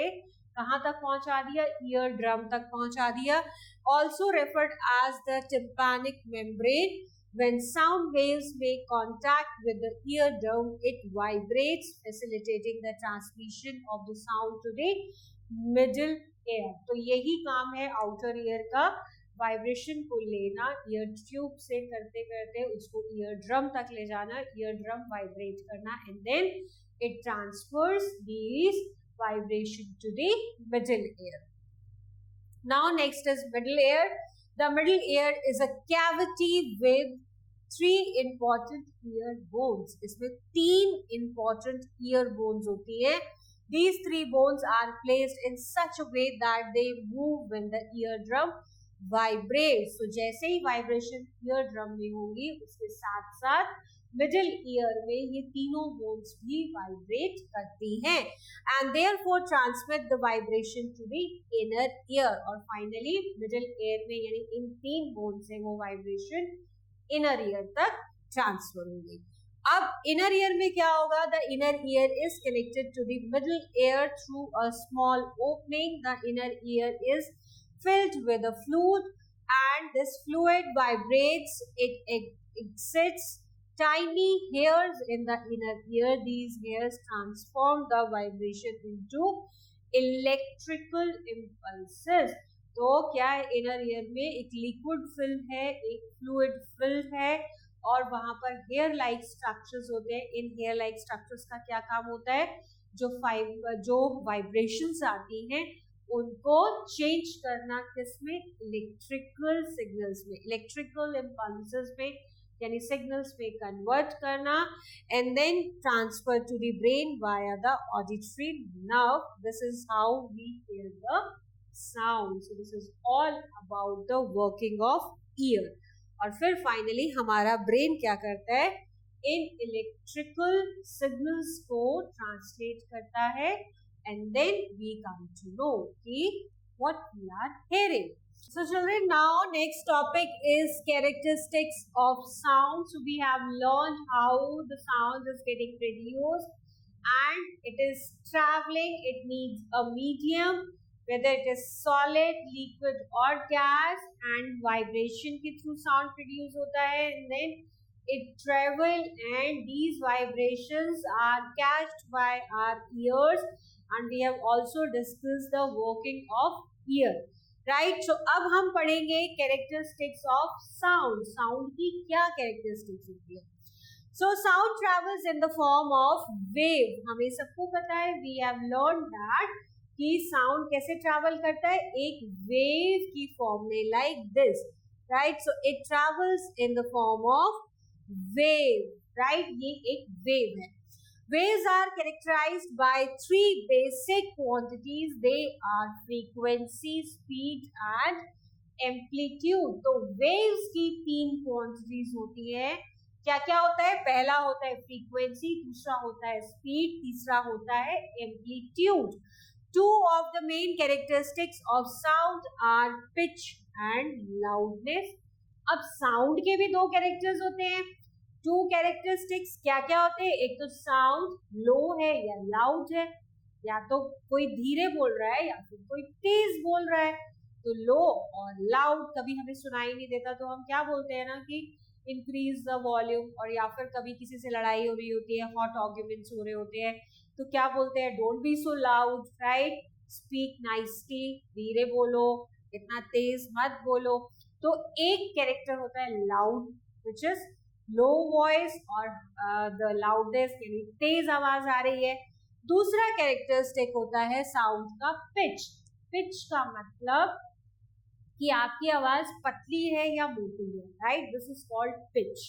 कहाँ तक पहुंचा दिया, ईयर ड्रम तक पहुंचा दिया. Also referred as the tympanic membrane. When sound waves make contact with the eardrum, it vibrates, facilitating the transmission of the sound to the middle ear. तो यही काम है आउटर ईयर का, वाइब्रेशन को लेना, ईयर ट्यूब से करते करते उसको ईयर ड्रम तक ले जाना, ईयर ड्रम वाइब्रेट करना, and then it transfers these vibration to the middle ear. Now next is middle ear. The middle ear is a cavity with 3 important ear bones. इसमें 3 important ear bones होती है. These 3 bones are placed in such a way that they move when the eardrum vibrates. So जैसे ही vibration eardrum में होगी, उसके साथ साथ middle ear में ये तीनों बोन्स भी वाइब्रेट करती हैं, and therefore transmit the vibration to the inner ear. और फाइनली मिडिल ईयर में यानी इन 3 बोन से वो वाइब्रेशन इनर ईयर तक ट्रांसफर होगी. अब इनर ईयर में क्या होगा, the inner ear is connected to the middle ear through a small opening. The inner ear is filled with a fluid and this fluid vibrates. It exits tiny hairs in the inner ear. These hairs transform the vibration into electrical impulses. तो क्या है, inner ear में एक liquid film है, एक fluid film है, और वहां पर हेयर लाइक स्ट्रक्चर्स होते हैं. इन हेयर लाइक स्ट्रक्चर्स का क्या काम होता है, जो वाइब्रेशंस आती हैं उनको चेंज करना, किसमें, इलेक्ट्रिकल सिग्नल्स में, इलेक्ट्रिकल इम्पल्सेस में, यानी सिग्नल्स में कन्वर्ट करना, and then transfer to the brain via the auditory nerve. This is how we hear the sound. So this is all about the working of ear. और फिर finally हमारा brain क्या करता है, इन इलेक्ट्रिकल सिग्नल्स को translate करता है, and then we come to know what we are hearing. So children, now next topic is characteristics of sound. So we have learned how the sound is getting produced and it is traveling. It needs a medium, whether it is solid, liquid or gas, and vibration के through sound produce होता है, and then it travel, and these vibrations are catched by our ears, and we have also discussed the working of ear. Right. So अब हम पढ़ेंगे characteristics of sound. Sound की क्या characteristics होती है. So sound travels in the form of wave. हमें सबको पता है, वी हैव लर्न दैट कि साउंड कैसे ट्रैवल करता है, एक वेव की फॉर्म में, like this. Right. So it travels in the form of wave. Right. ये एक वेव है. Waves are characterized by 3 basic quantities. They are frequency, speed and amplitude. तो waves की 3 quantities होती है. क्या क्या होता है, पहला होता है frequency, दूसरा होता है speed, तीसरा होता है amplitude. 2 of the main characteristics of sound are pitch and loudness. अब sound के भी 2 characters होते हैं. 2 कैरेक्टरिस्टिक्स क्या क्या होते हैं, एक तो साउंड लो है या लाउड है, या तो कोई धीरे बोल रहा है या फिर कोई तेज बोल रहा है. तो लो और लाउड कभी हमें सुनाई नहीं देता, तो हम क्या बोलते हैं ना कि इंक्रीज द वॉल्यूम. और या फिर कभी किसी से लड़ाई हो रही होती है, हॉट आर्ग्यूमेंट्स हो रहे होते हैं, तो क्या बोलते हैं, don't be so loud. Right. Speak nicely, धीरे बोलो, इतना तेज मत बोलो. तो एक कैरेक्टर होता है loud, which is low voice, और द लाउडेस्ट यानी तेज आवाज आ रही है. दूसरा कैरेक्टरिस्टिक होता है साउंड का पिच. पिच का मतलब कि आपकी आवाज पतली है या मोटी है. Right. This is called pitch.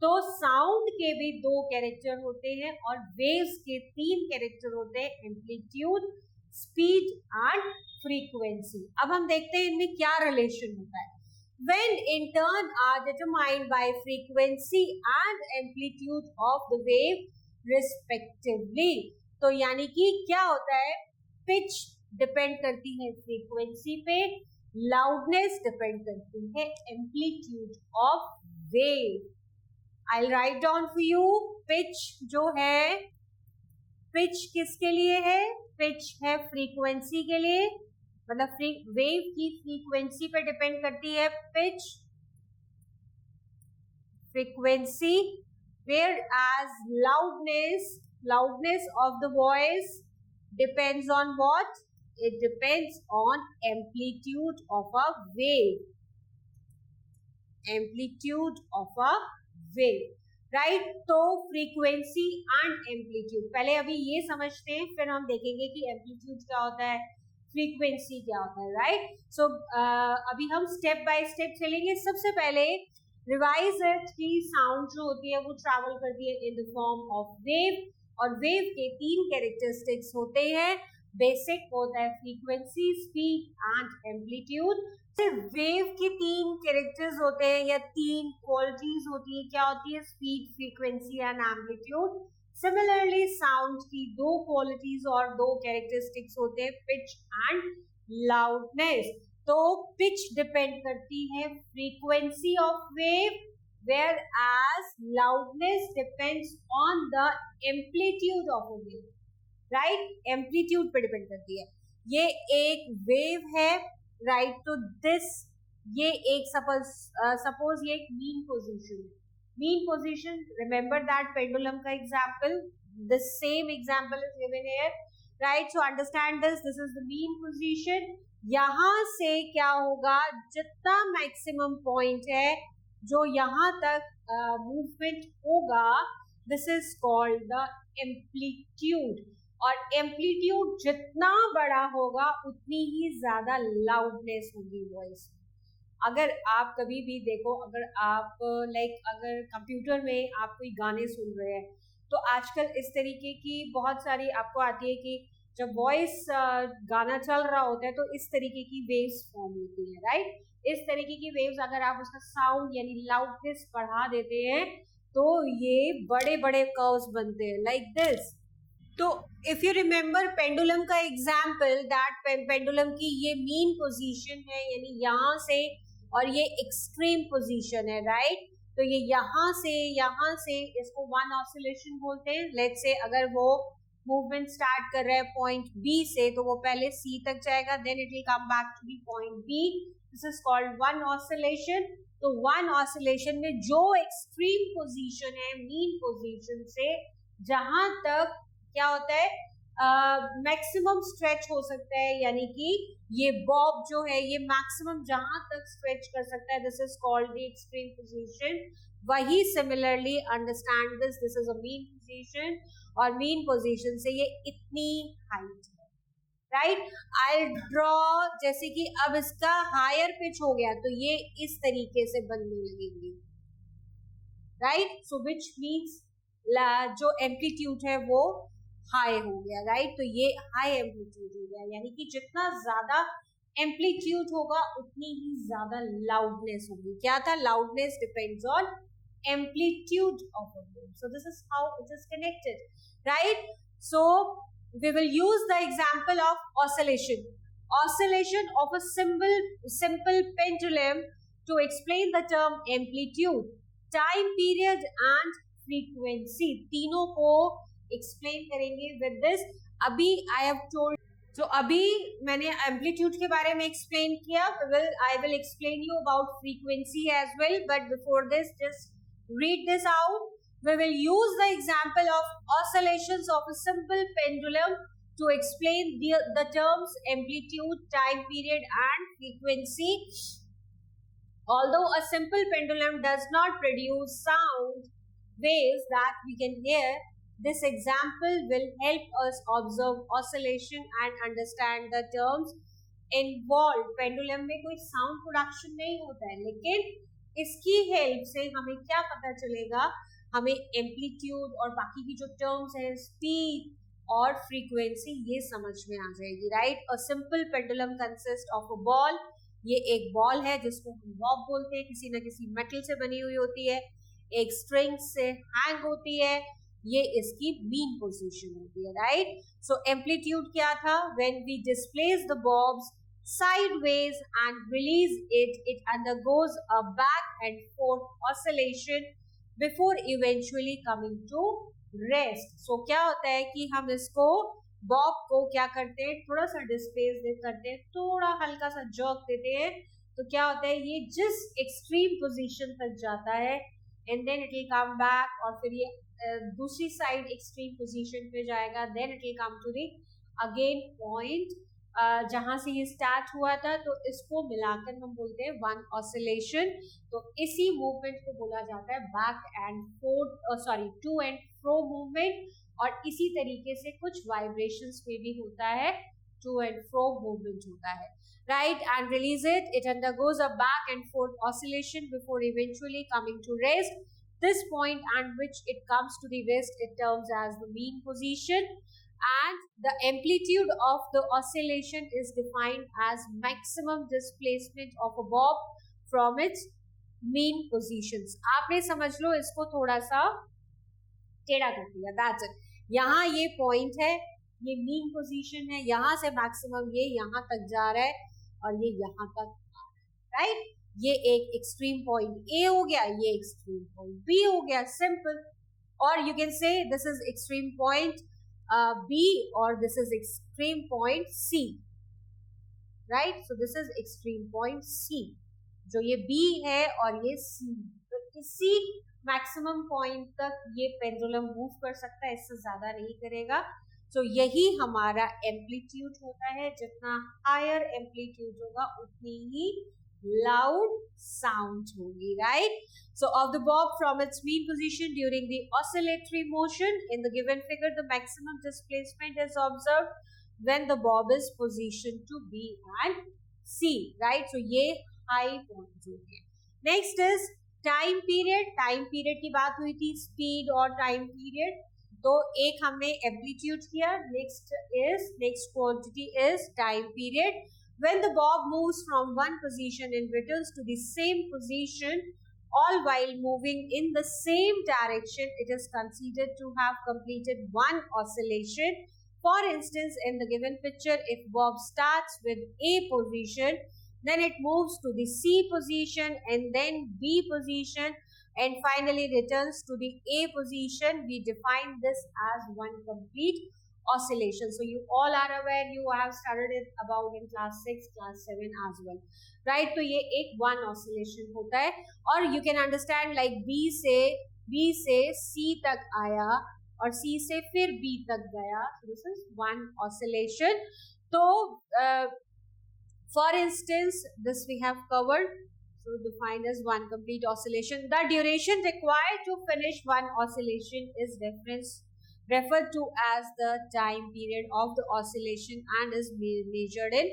तो साउंड के भी 2 कैरेक्टर होते हैं और वेव्स के 3 कैरेक्टर होते हैं, एम्पलीट्यूड, स्पीड एंड फ्रीक्वेंसी। अब हम देखते हैं इनमें क्या रिलेशन होता है। When in turn are determined by frequency and amplitude of the wave respectively। तो यानी कि क्या होता है, पिच डिपेंड करती है फ्रीक्वेंसी पे, लाउडनेस डिपेंड करती है amplitude of wave. I'll write down for you, pitch जो है, पिच किसके लिए है, पिच है फ्रीक्वेंसी के लिए, मतलब वेव की फ्रीक्वेंसी पे डिपेंड करती है pitch, frequency, whereas loudness of the voice depends on what, it depends on amplitude of a wave, amplitude of a wave, right. तो फ्रीक्वेंसी एंड एम्पलीट्यूड, पहले अभी ये समझते हैं, फिर हम देखेंगे कि एम्पलीट्यूड क्या होता है, फ्रीक्वेंसी क्या होता है, राइट। सो अभी हम स्टेप बाय स्टेप चलेंगे। सबसे पहले रिवाइज इट कि साउंड जो होती है वो ट्रैवल करती है in the form of wave, और वेव के 3 कैरेक्टरिस्टिक्स होते हैं। बेसिक होता है frequency, speed and amplitude. Wave के 3 कैरेक्टर्स होते हैं या 3 क्वालिटीज होती है, क्या होती है, speed, frequency and amplitude. Similarly sound की 2 क्वालिटीज और 2 कैरेक्टरिस्टिक्स होते हैं, पिच एंड लाउडनेस। तो पिच डिपेंड करती है frequency of wave, whereas loudness depends on the amplitude of a wave, right. Amplitude पे डिपेंड करती है। ये एक वेव है, राइट। तो दिस, ये एक सपोज ये एक मीन पोजीशन है, mean position, remember that pendulum का example, the same example is given here, right। so understand this is the mean position। यहाँ से क्या होगा, जितना maximum point है जो यहाँ तक movement होगा, this is called the amplitude। और amplitude जितना बड़ा होगा उतनी ही ज्यादा loudness होगी वॉइस। अगर आप कभी भी देखो, अगर आप अगर कंप्यूटर में आप कोई गाने सुन रहे हैं, तो आजकल इस तरीके की बहुत सारी आपको आती है कि जब वॉइस गाना चल रहा होता है तो इस तरीके की वेव्स फॉर्म होती है, राइट। इस तरीके की वेव्स अगर आप उसका साउंड यानी लाउडनेस बढ़ा देते हैं तो ये बड़े बड़े कर्व्स बनते हैं, लाइक दिस। तो इफ यू रिमेम्बर पेंडुलम का एग्जाम्पल, दैट पेंडुलम की ये मीन पोजीशन है, यानी यहाँ से, और ये एक्सट्रीम पोजीशन है, राइट। तो ये यहाँ से इसको 1 ऑसिलेशन बोलते हैं। लेट्स से अगर वो मूवमेंट स्टार्ट कर रहा है पॉइंट बी से, तो वो पहले सी तक जाएगा, then it will come back to the point B. This is called 1 oscillation. तो 1 ऑसिलेशन में जो एक्सट्रीम पोजीशन है मीन पोजीशन से, जहां तक क्या होता है, मैक्सिमम स्ट्रेच हो सकता है, यानी कि ये बॉब जो है ये मैक्सिमम जहां तक स्ट्रेच कर सकता है, this is called the extreme position. वही similarly understand this is a mean position, और मीन पोजीशन से ये इतनी हाइट है, राइट। आई ड्रॉ, जैसे कि अब इसका हायर पिच हो गया तो ये इस तरीके से बनने लगेंगी, राइट। सो विच मीन्स जो एम्पलीट्यूड है वो हाई हो गया, राइट। तो ये हाई एम्पलीट्यूड हो गया, यानी कि जितना ज्यादा एम्पलीट्यूड होगा उतनी ही ज्यादा लाउडनेस होगी। क्या था, loudness depends on amplitude of a wave. So this is how it is connected, right. So we will use the example of oscillation of a simple pendulum to explain the term amplitude, time period and frequency। तीनों को explain करेंगे with this. अभी I have told, तो अभी मैंने amplitude के बारे में एक्सप्लेन किया, I will explain you about frequency as well, but before this just read this out. We will use the example of oscillations of a simple pendulum to explain the terms amplitude, time period and frequency. Although a simple pendulum does not produce sound waves that we can hear, this example will help us observe oscillation and understand the terms involved। Pendulum में कोई sound production नहीं होता है, लेकिन इसकी help से हमें क्या पता चलेगा, हमें एम्पलीट्यूड और बाकी की जो टर्म्स हैं, स्पीड, और फ्रीक्वेंसी ये समझ में आ जाएगी, right. A simple pendulum consist of a ball, ये एक बॉल है जिसको हम बॉब बोलते हैं, किसी ना किसी मेटल से बनी हुई होती है, एक स्ट्रिंग से हैंग होती है, ये इसकी मीन पोजीशन होती है, राइट। सो एम्पलीट्यूड क्या था, when we displace the bobs sideways and release it undergoes a back and forth oscillation before eventually coming to rest. So क्या होता है कि हम इसको बॉब को क्या करते हैं, थोड़ा सा डिस्प्लेस करते हैं, थोड़ा हल्का सा जर्क देते हैं, तो क्या होता है ये जिस एक्सट्रीम पोजीशन तक जाता है and then it will come back, और फिर ये दूसरी साइड एक्सट्रीम पोजीशन पे जाएगा, then it will come to the again point जहां से ये स्टार्ट हुआ था, तो इसको मिलाकर हम बोलते हैं वन ऑसिलेशन। तो इसी मूवमेंट को बोला जाता है back and forth, sorry to and fro movement, और इसी तरीके से कुछ वाइब्रेशंस में भी होता है, टू एंड फ्रो मूवमेंट होता है, right. And release it undergoes a back and forth oscillation before eventually coming to rest. This point at which it comes to the rest, it terms as the mean position, and the amplitude of the oscillation is defined as maximum displacement of a bob from its mean positions. आपने समझ लो इसको थोड़ा सा टेढ़ा कर दिया, that's it. यहाँ ये पॉइंट है, ये मीन पोजीशन है, यहाँ से मैक्सिमम ये यहाँ तक जा रहा है और ये यहाँ तक, राइट। ये एक एक्सट्रीम पॉइंट ए हो गया, ये एक्सट्रीम पॉइंट बी हो गया, सिंपल। और you can say this is extreme point B और this is extreme point C, right. So this is extreme point C, जो ये बी है और ये सी, तो इसी मैक्सिमम पॉइंट तक ये पेंडुलम मूव कर सकता है, इससे ज्यादा नहीं करेगा। तो यही हमारा एम्पलीट्यूड होता है, जितना हायर एम्पलीट्यूड होगा उतनी ही loud sound होगी, right? So of the bob from its mean position during the oscillatory motion in the given figure, the maximum displacement is observed when the bob is positioned to B and C, right? So ये high points होंगे। Next is time period. Time period की बात हुई थी, speed और time period। तो एक हमने amplitude किया, next quantity is time period. When the bob moves from one position and returns to the same position, all while moving in the same direction, it is considered to have completed one oscillation. For instance, in the given picture, if bob starts with A position, then it moves to the C position and then B position and finally returns to the A position, we define this as one complete oscillation. So you all are aware, you have studied it about in class 6, class 7 as well, right? तो ये एक one oscillation होता है, और you can understand like B से C तक आया और C से फिर B तक गया, so this is one oscillation. तो for instance, this we have covered, so defined as one complete oscillation. The duration required to finish one oscillation is referred to as the time period of the oscillation and is measured in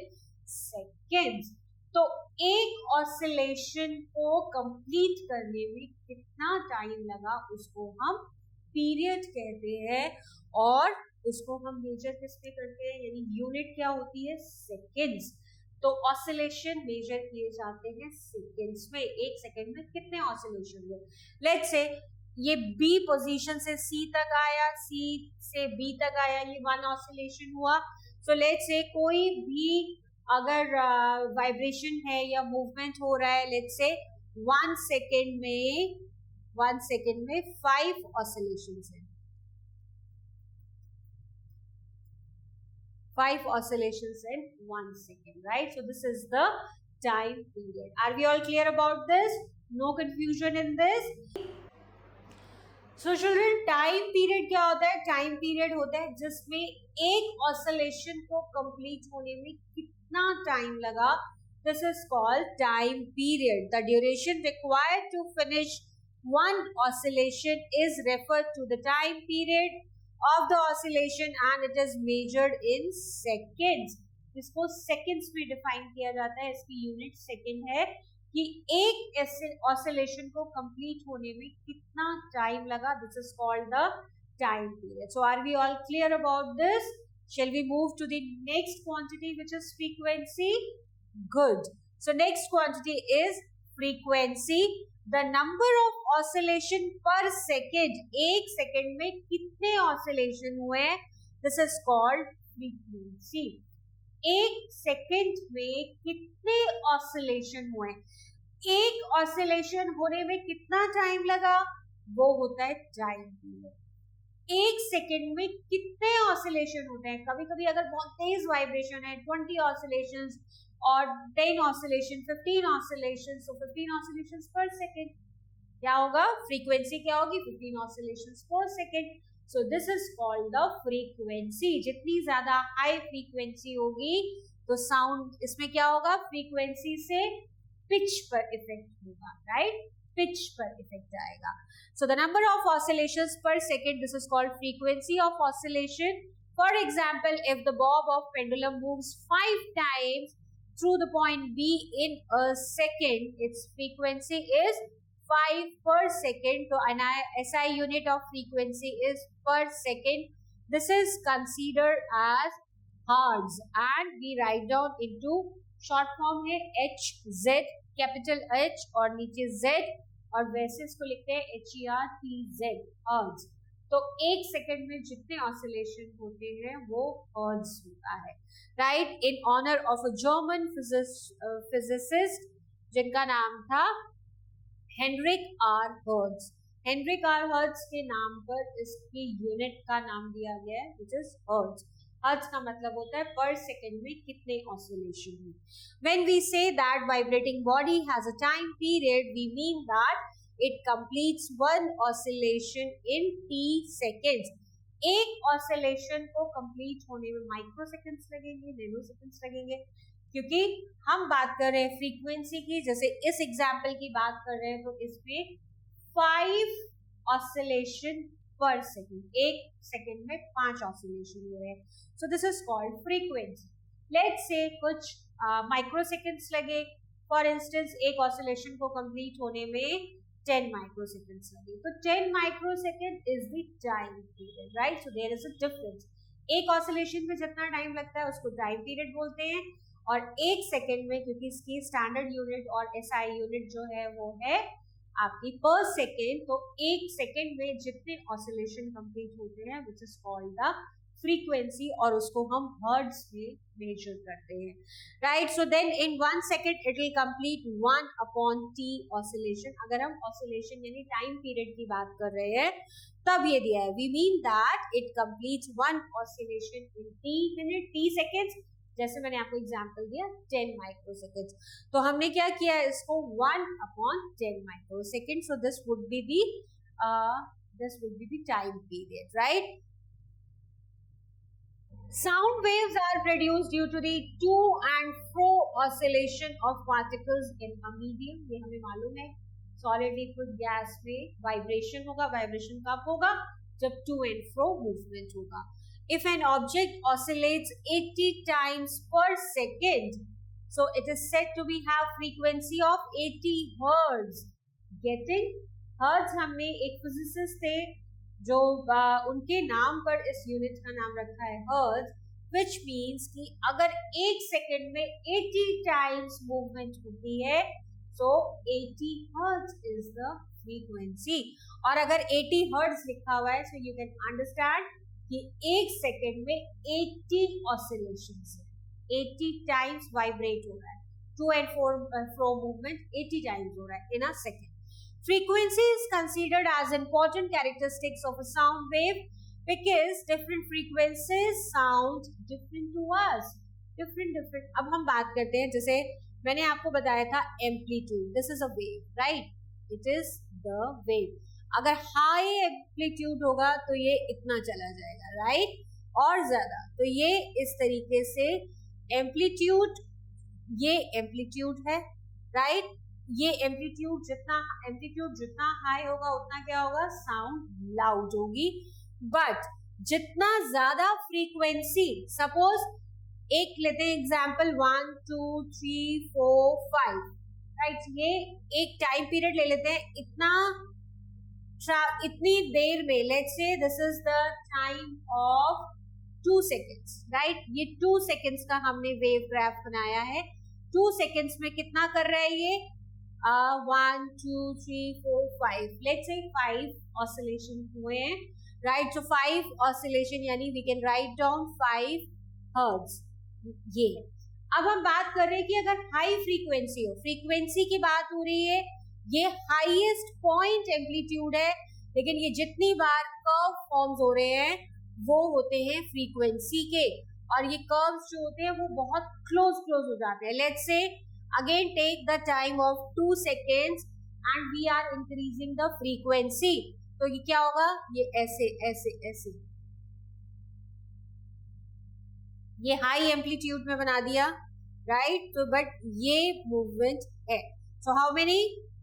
seconds. तो एक oscillation को complete करने में कितना time लगा उसको हम period कहते हैं, और उसको हम मेजर किस पे करते हैं, यानी यूनिट क्या होती है, सेकेंड्स। तो ऑसिलेशन मेजर किए जाते हैं सेकेंड्स में, एक सेकेंड में कितने ऑसिलेशन हुए। लेट्स से ये B पोजीशन से C तक आया, C से B तक आया, ये वन ऑसिलेशन हुआ। सो लेट्स से कोई भी अगर वाइब्रेशन है या मूवमेंट हो रहा है, लेट्स से 1 सेकेंड में 5 ऑसिलेशंस हैं, 5 oscillations in 1 second, right? So this is the time period. Are we all clear about this? No confusion in this? So children, time period क्या होता है? Time period होता है जिसमें एक oscillation को complete होने में कितना time लगा, this is called time period. The duration required to finish one oscillation is referred to the time period of the oscillation and it is measured in seconds. इसको seconds में define किया जाता है, इसकी unit second है कि एक oscillation को complete होने में कितना time लगा, this is called the time period. So are we all clear about this? Shall we move to the next quantity, which is frequency? Good. So next quantity is frequency. The number of oscillation per second. एक second में कितने oscillation हुए? This is called frequency. एक second में कितने oscillation हुए? एक oscillation होने में कितना टाइम लगा? वो होता है टाइम पीरियड. एक सेकेंड में कितने ऑसिलेशन होते हैं? कभी कभी अगर बहुत तेज वाइब्रेशन है, 20 ऑसिलेशंस और 10 ऑसिलेशन, 15 ऑसिलेशन, so 15 ऑसिलेशंस पर सेकेंड. क्या होगा? फ्रीक्वेंसी क्या होगी? 15 ऑसिलेशंस पर second. So this is called the frequency. जितनी ज्यादा हाई फ्रीक्वेंसी होगी तो साउंड इसमें क्या होगा? फ्रीक्वेंसी से पिच पर इफेक्ट होगा, राइट? पिच पर इफेक्ट आएगा. So the number of oscillations per second, this is called frequency of oscillation. For example, if the bob of pendulum moves 5 times through the point B in a second, its frequency is 5 per second. So an SI unit of frequency is per second. This is considered as hertz and we write down into short form है HZ, capital H और नीचे Z और वैसे इसको लिखते हैं HERTZ, hertz. तो एक सेकेंड में जितने ऑसिलेशन होते हैं वो हर्ट्ज होता है, right? In honour of a German physicist जिनका नाम था Heinrich R Hertz. Heinrich R Hertz के नाम पर इसकी यूनिट का नाम दिया गया है, विच इज हर्ट्ज. हर्ट्ज का मतलब होता है पर सेकेंड में कितने ऑसिलेशन हुए. When we say that vibrating body has a time period, we mean that it completes one oscillation in t seconds. एक ऑसिलेशन को कंप्लीट होने में माइक्रो सेकेंड्स लगेंगे, नैनो सेकेंड्स लगेंगे, क्योंकि हम बात कर रहे हैं फ्रीक्वेंसी की. जैसे इस एग्जाम्पल की बात कर रहे हैं तो इसमें 5 ऑसिलेशन पर सेकेंड, एक सेकेंड में 5 ऑसिलेशन हो रहे हैं. So this is called frequency. Let's say कुछ माइक्रो सेकेंड्स लगे. फॉर इंस्टेंस एक ऑसिलेशन को कंप्लीट होने में 10 माइक्रो सेकेंड्स लगे, तो 10 micro second is the time period, right? So there is a difference. एक ऑसिलेशन में जितना टाइम लगता है उसको टाइम पीरियड बोलते हैं और एक सेकेंड में, क्योंकि इसकी स्टैंडर्ड यूनिट और एसआई यूनिट जो है वो है आपकी पर सेकेंड, तो एक सेकेंड में जितने ऑसिलेशन कंप्लीट होते हैं which is called the frequency और उसको हम हर्ट्ज में मेजर करते हैं, right? So then in 1 second it will complete 1/t oscillation. अगर हम ऑसिलेशन यानी टाइम पीरियड की बात कर रहे हैं तब ये दिया है. We mean that it completes 1 oscillation in t minute, t seconds. जैसे मैंने आपको एग्जांपल दिया 10 माइक्रो सेकेंड्स, तो हमने क्या किया है इसको 1/10 micro second. So this would be the time period, right? Sound waves are produced due to the to and fro oscillation of particles in a medium. ये हमें मालूम है. Solid, liquid, gas में वाइब्रेशन होगा. वाइब्रेशन कब होगा? जब to and fro movement होगा. If an object oscillates 80 times per second, so it is said to be have frequency of 80 hertz. Getting hertz हमने एक फिजिसिस्ट थे जो उनके नाम पर इस यूनिट का नाम रखा है हर्ट्ज, विच मीन्स कि अगर एक सेकेंड में 80 टाइम्स मूवमेंट होती है तो 80 हर्ट्ज इज द फ्रीक्वेंसी. और अगर 80 हर्ट्ज लिखा हुआ है सो यू कैन अंडरस्टैंड कि एक सेकेंड में 80 ऑसिलेशंस है, 80 टाइम्स वाइब्रेट हो रहा है, to and fro movement 80 times हो रहा है in a second. Frequency is considered as important characteristics of a sound wave because different frequencies sound different to us. Different. अब हम बात करते हैं, जैसे मैंने आपको बताया था amplitude. This is a wave, right? It is the wave. अगर high amplitude होगा तो ये इतना चला जाएगा, right? और ज्यादा तो ये इस तरीके से amplitude, ये amplitude है, right? ये एम्पलीट्यूड जितना हाई होगा उतना क्या होगा? साउंड लाउड होगी. बट जितना ज्यादा फ्रीक्वेंसी, सपोज एक लेते हैं एग्जांपल 1 2 3 4 5, राइट? ये एक टाइम पीरियड ले लेते हैं. इतना इतनी देर में, let's say this is the time of 2 seconds, right? ये 2 seconds का हमने वेव ग्राफ बनाया है. 2 seconds में कितना कर रहा है ये? 1 2 3 4 5, लेट्स से 5 ऑसिलेशन हुए हैं, राइट? सो 5 ऑसिलेशन यानी we can write down 5 hertz. ये अब हम बात कर रहे हैं कि अगर हाई फ्रीक्वेंसी हो, फ्रीक्वेंसी की बात हो रही है, ये हाईएस्ट पॉइंट एम्पलीट्यूड है, लेकिन ये जितनी बार कर्व फॉर्म्स हो रहे हैं वो होते हैं फ्रीक्वेंसी के, और ये कर्व्स जो होते हैं वो बहुत क्लोज हो जाते हैं. Let's say again take the time of 2 seconds and we are increasing the frequency. तो ये क्या होगा? ये ऐसे ऐसे ऐसे, ये हाई एम्पलीट्यूड में बना दिया, राइट? तो बट ये मूवमेंट है. So how many?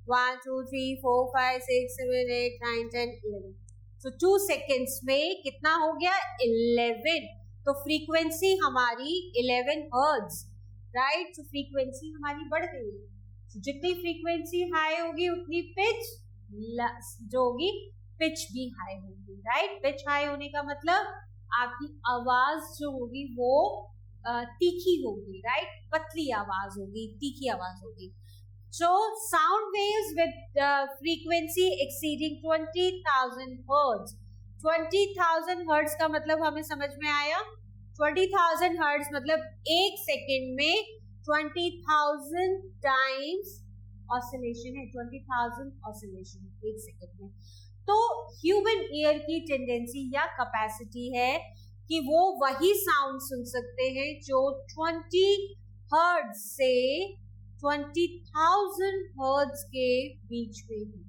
1 2 3 4 5 6 7 8 9 10 11. So 2 seconds में कितना हो गया? 11. तो फ्रीक्वेंसी हमारी 11 हर्ट्ज, राइट? तो फ्रीक्वेंसी हमारी बढ़ गई. जितनी फ्रीक्वेंसी हाई होगी उतनी पिच जो होगी, पिच भी हाई होगी, राइट? पिच हाई होने का मतलब आपकी आवाज जो होगी वो तीखी होगी, राइट? पतली आवाज होगी, तीखी आवाज होगी. So sound waves with frequency exceeding 20,000 hertz. 20,000 hertz का मतलब हमें समझ में आया. 20,000 hertz मतलब 1 सेकेंड में 20,000 टाइम्स ऑसिलेशन है. 20,000 ऑसिलेशन 1 सेकेंड में. तो ह्यूमन ईयर की टेंडेंसी या कैपेसिटी है कि वो वही साउंड सुन सकते हैं जो 20 हर्ट्ज से 20,000 हर्ट्ज के बीच में है,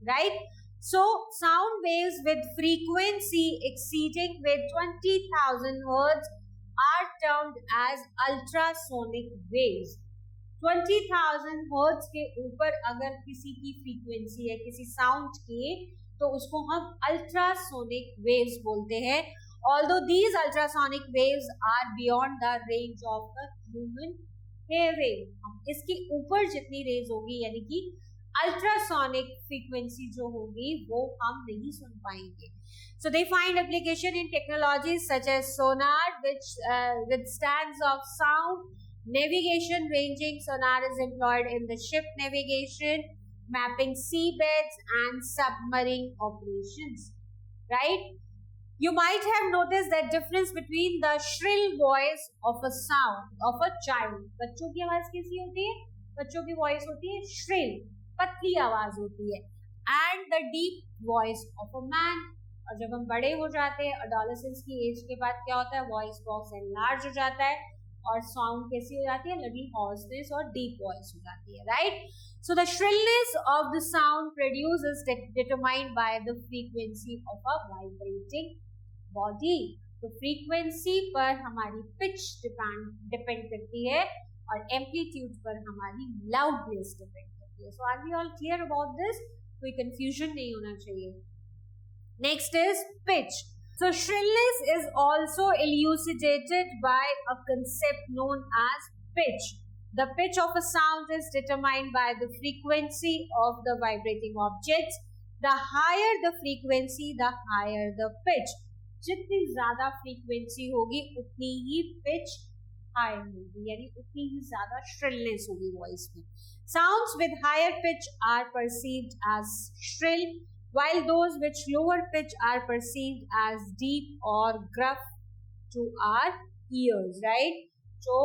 right? So sound waves with frequency exceeding with 20,000 hertz are termed as ultrasonic waves. 20,000 hertz के ऊपर अगर किसी की फ्रीक्वेंसी है किसी साउंड की, तो उसको हम अल्ट्रासोनिक वेव्स बोलते हैं. Although these ultrasonic waves are beyond the range of the human hearing, इसके ऊपर जितनी रेज होगी यानी कि अल्ट्रासोनिक फ्रीक्वेंसी जो होगी वो हम नहीं सुन पाएंगे. So they find application in technologies such as sonar, which withstands of sound. Navigation ranging sonar is employed in the ship navigation, mapping seabeds and submarine operations, right? You might have noticed that difference between the shrill voice of a sound of a child. बच्चों की आवाज कैसी होती है? बच्चों की voice होती है shrill, पतली आवाज होती है, and the deep voice of a man. और जब हम बड़े हो जाते हैं, adolescence की एज के बाद क्या होता है? वॉइस बॉक्स एनलार्ज हो जाता है और साउंड कैसी हो जाती है? लिटिल हॉर्सनेस और डीप वॉइस हो जाती है, right? So the shrillness of the sound produce is determined by the frequency of a vibrating body. तो फ्रीक्वेंसी पर हमारी पिच डिपेंड करती है और एम्पलीट्यूड पर हमारी लाउडनेस डिपेंड करती है. So are we all clear about this? कोई कंफ्यूजन नहीं होना चाहिए. Next is pitch. So shrillness is also elucidated by a concept known as pitch. The pitch of a sound is determined by the frequency of the vibrating objects. The higher the frequency, the higher the pitch. जितनी ज्यादा frequency होगी उतनी ही pitch high होगी, यानी उतनी ही ज्यादा shrillness होगी voice में. Sounds with higher pitch are perceived as shrill, while those which lower pitch are perceived as deep or gruff to our ears, right? So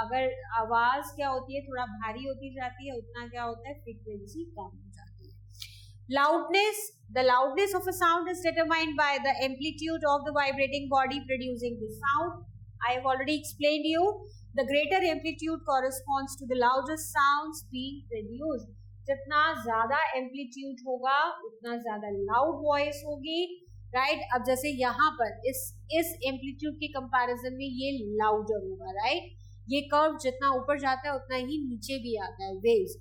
अगर आवाज क्या होती है, थोड़ा भारी होती जाती है, उतना क्या होता है? फ्रीक्वेंसी कम हो जाती है. Loudness. The loudness of a sound is determined by the amplitude of the vibrating body producing the sound. I have already explained you. The greater amplitude corresponds to the loudest sounds being produced. जितना ज्यादा amplitude होगा उतना ज्यादा loud voice होगी, right? अब जैसे यहाँ पर इस एम्पलीट्यूड के कंपैरिजन में ये लाउडर होगा, राइट? ये कर्व जितना ऊपर जाता है उतना ही नीचे भी आता है वेव्स,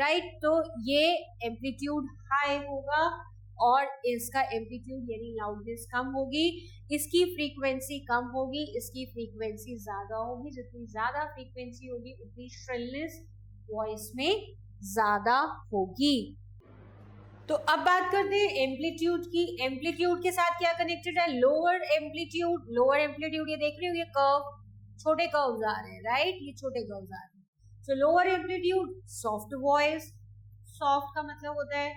राइट? तो ये एम्पलीट्यूड हाई होगा और इसका एम्पलीट्यूड यानी लाउडनेस कम होगी. इसकी फ्रीक्वेंसी कम होगी, इसकी फ्रीक्वेंसी ज्यादा होगी. जितनी ज्यादा फ्रीक्वेंसी होगी उतनी श्रिलनेस वॉइस में ज्यादा होगी. तो अब बात करते हैं एम्पलीट्यूड की। एम्पलीट्यूड के साथ क्या कनेक्टेड है? Lower amplitude. लोअर एम्पलीट्यूड ये देख रहे हो, ये कर्व, छोटे कर्व्स आ रहे हैं, राइट, ये छोटे कर्व्स आ रहे हैं। सो lower amplitude soft voice. Soft का मतलब होता है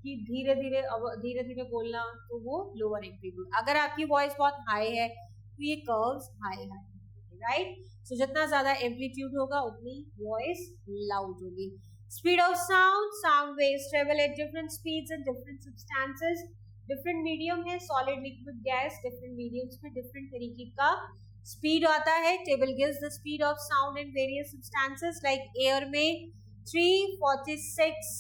कि धीरे धीरे बोलना, तो वो लोअर एम्पलीट्यूड। अगर आपकी वॉइस बहुत हाई है तो ये कर्व्स हाई है, राइट। सो जितना ज्यादा एम्पलीट्यूड होगा उतनी वॉइस लाउड होगी। Speed of sound, sound waves travel at different speeds in different substances. Different medium है, solid, liquid, gas, different mediums में different तरीके का speed आता है. Table gives the speed of sound in various substances like air में 346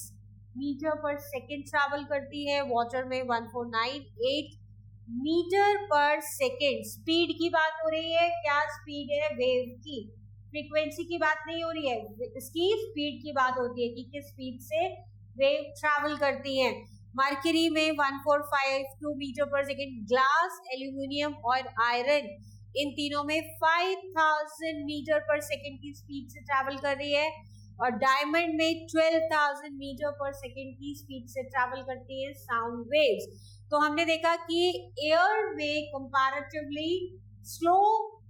metre per second travel करती है, water में 1498 मीटर पर सेकेंड। स्पीड की बात हो रही है, क्या स्पीड है? वेव की, फ्रीक्वेंसी की बात नहीं हो रही है, इसकी स्पीड की बात होती है कि किस स्पीड से वेव ट्रैवल करती है। मर्क्यूरी में 1452 metre per second, glass, aluminium और आयरन इन तीनों में 5000 मीटर पर सेकेंड की स्पीड से ट्रैवल कर रही है, और डायमंड में 12000 मीटर पर सेकेंड की स्पीड से ट्रैवल करती है साउंड वेव्स। तो हमने देखा कि एयर में कंपैरेटिवली स्लो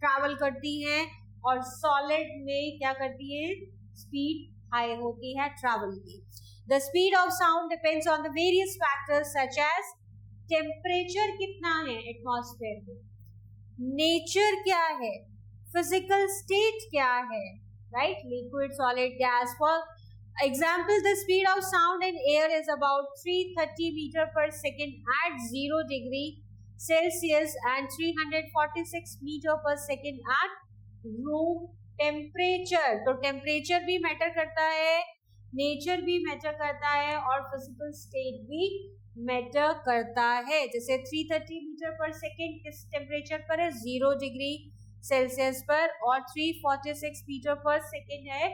ट्रैवल करती है और सॉलिड में क्या करती है? स्पीड हाई होती है ट्रैवल की। The speed of sound depends on the various factors such as temperature कितना है एटमॉस्फेयर में, नेचर क्या है, फिजिकल स्टेट क्या है, right, liquid, solid, gas. For example, the speed of sound in air is about 330 metre per second at 0 degree Celsius and 346 metre per second at room temperature. तो temperature भी matter करता है, nature भी matter करता है और physical state भी matter करता है। जैसे 330 मीटर पर सेकेंड किस टेम्परेचर पर है? 0 डिग्री सेल्सियस पर, और 346 मीटर पर सेकेंड है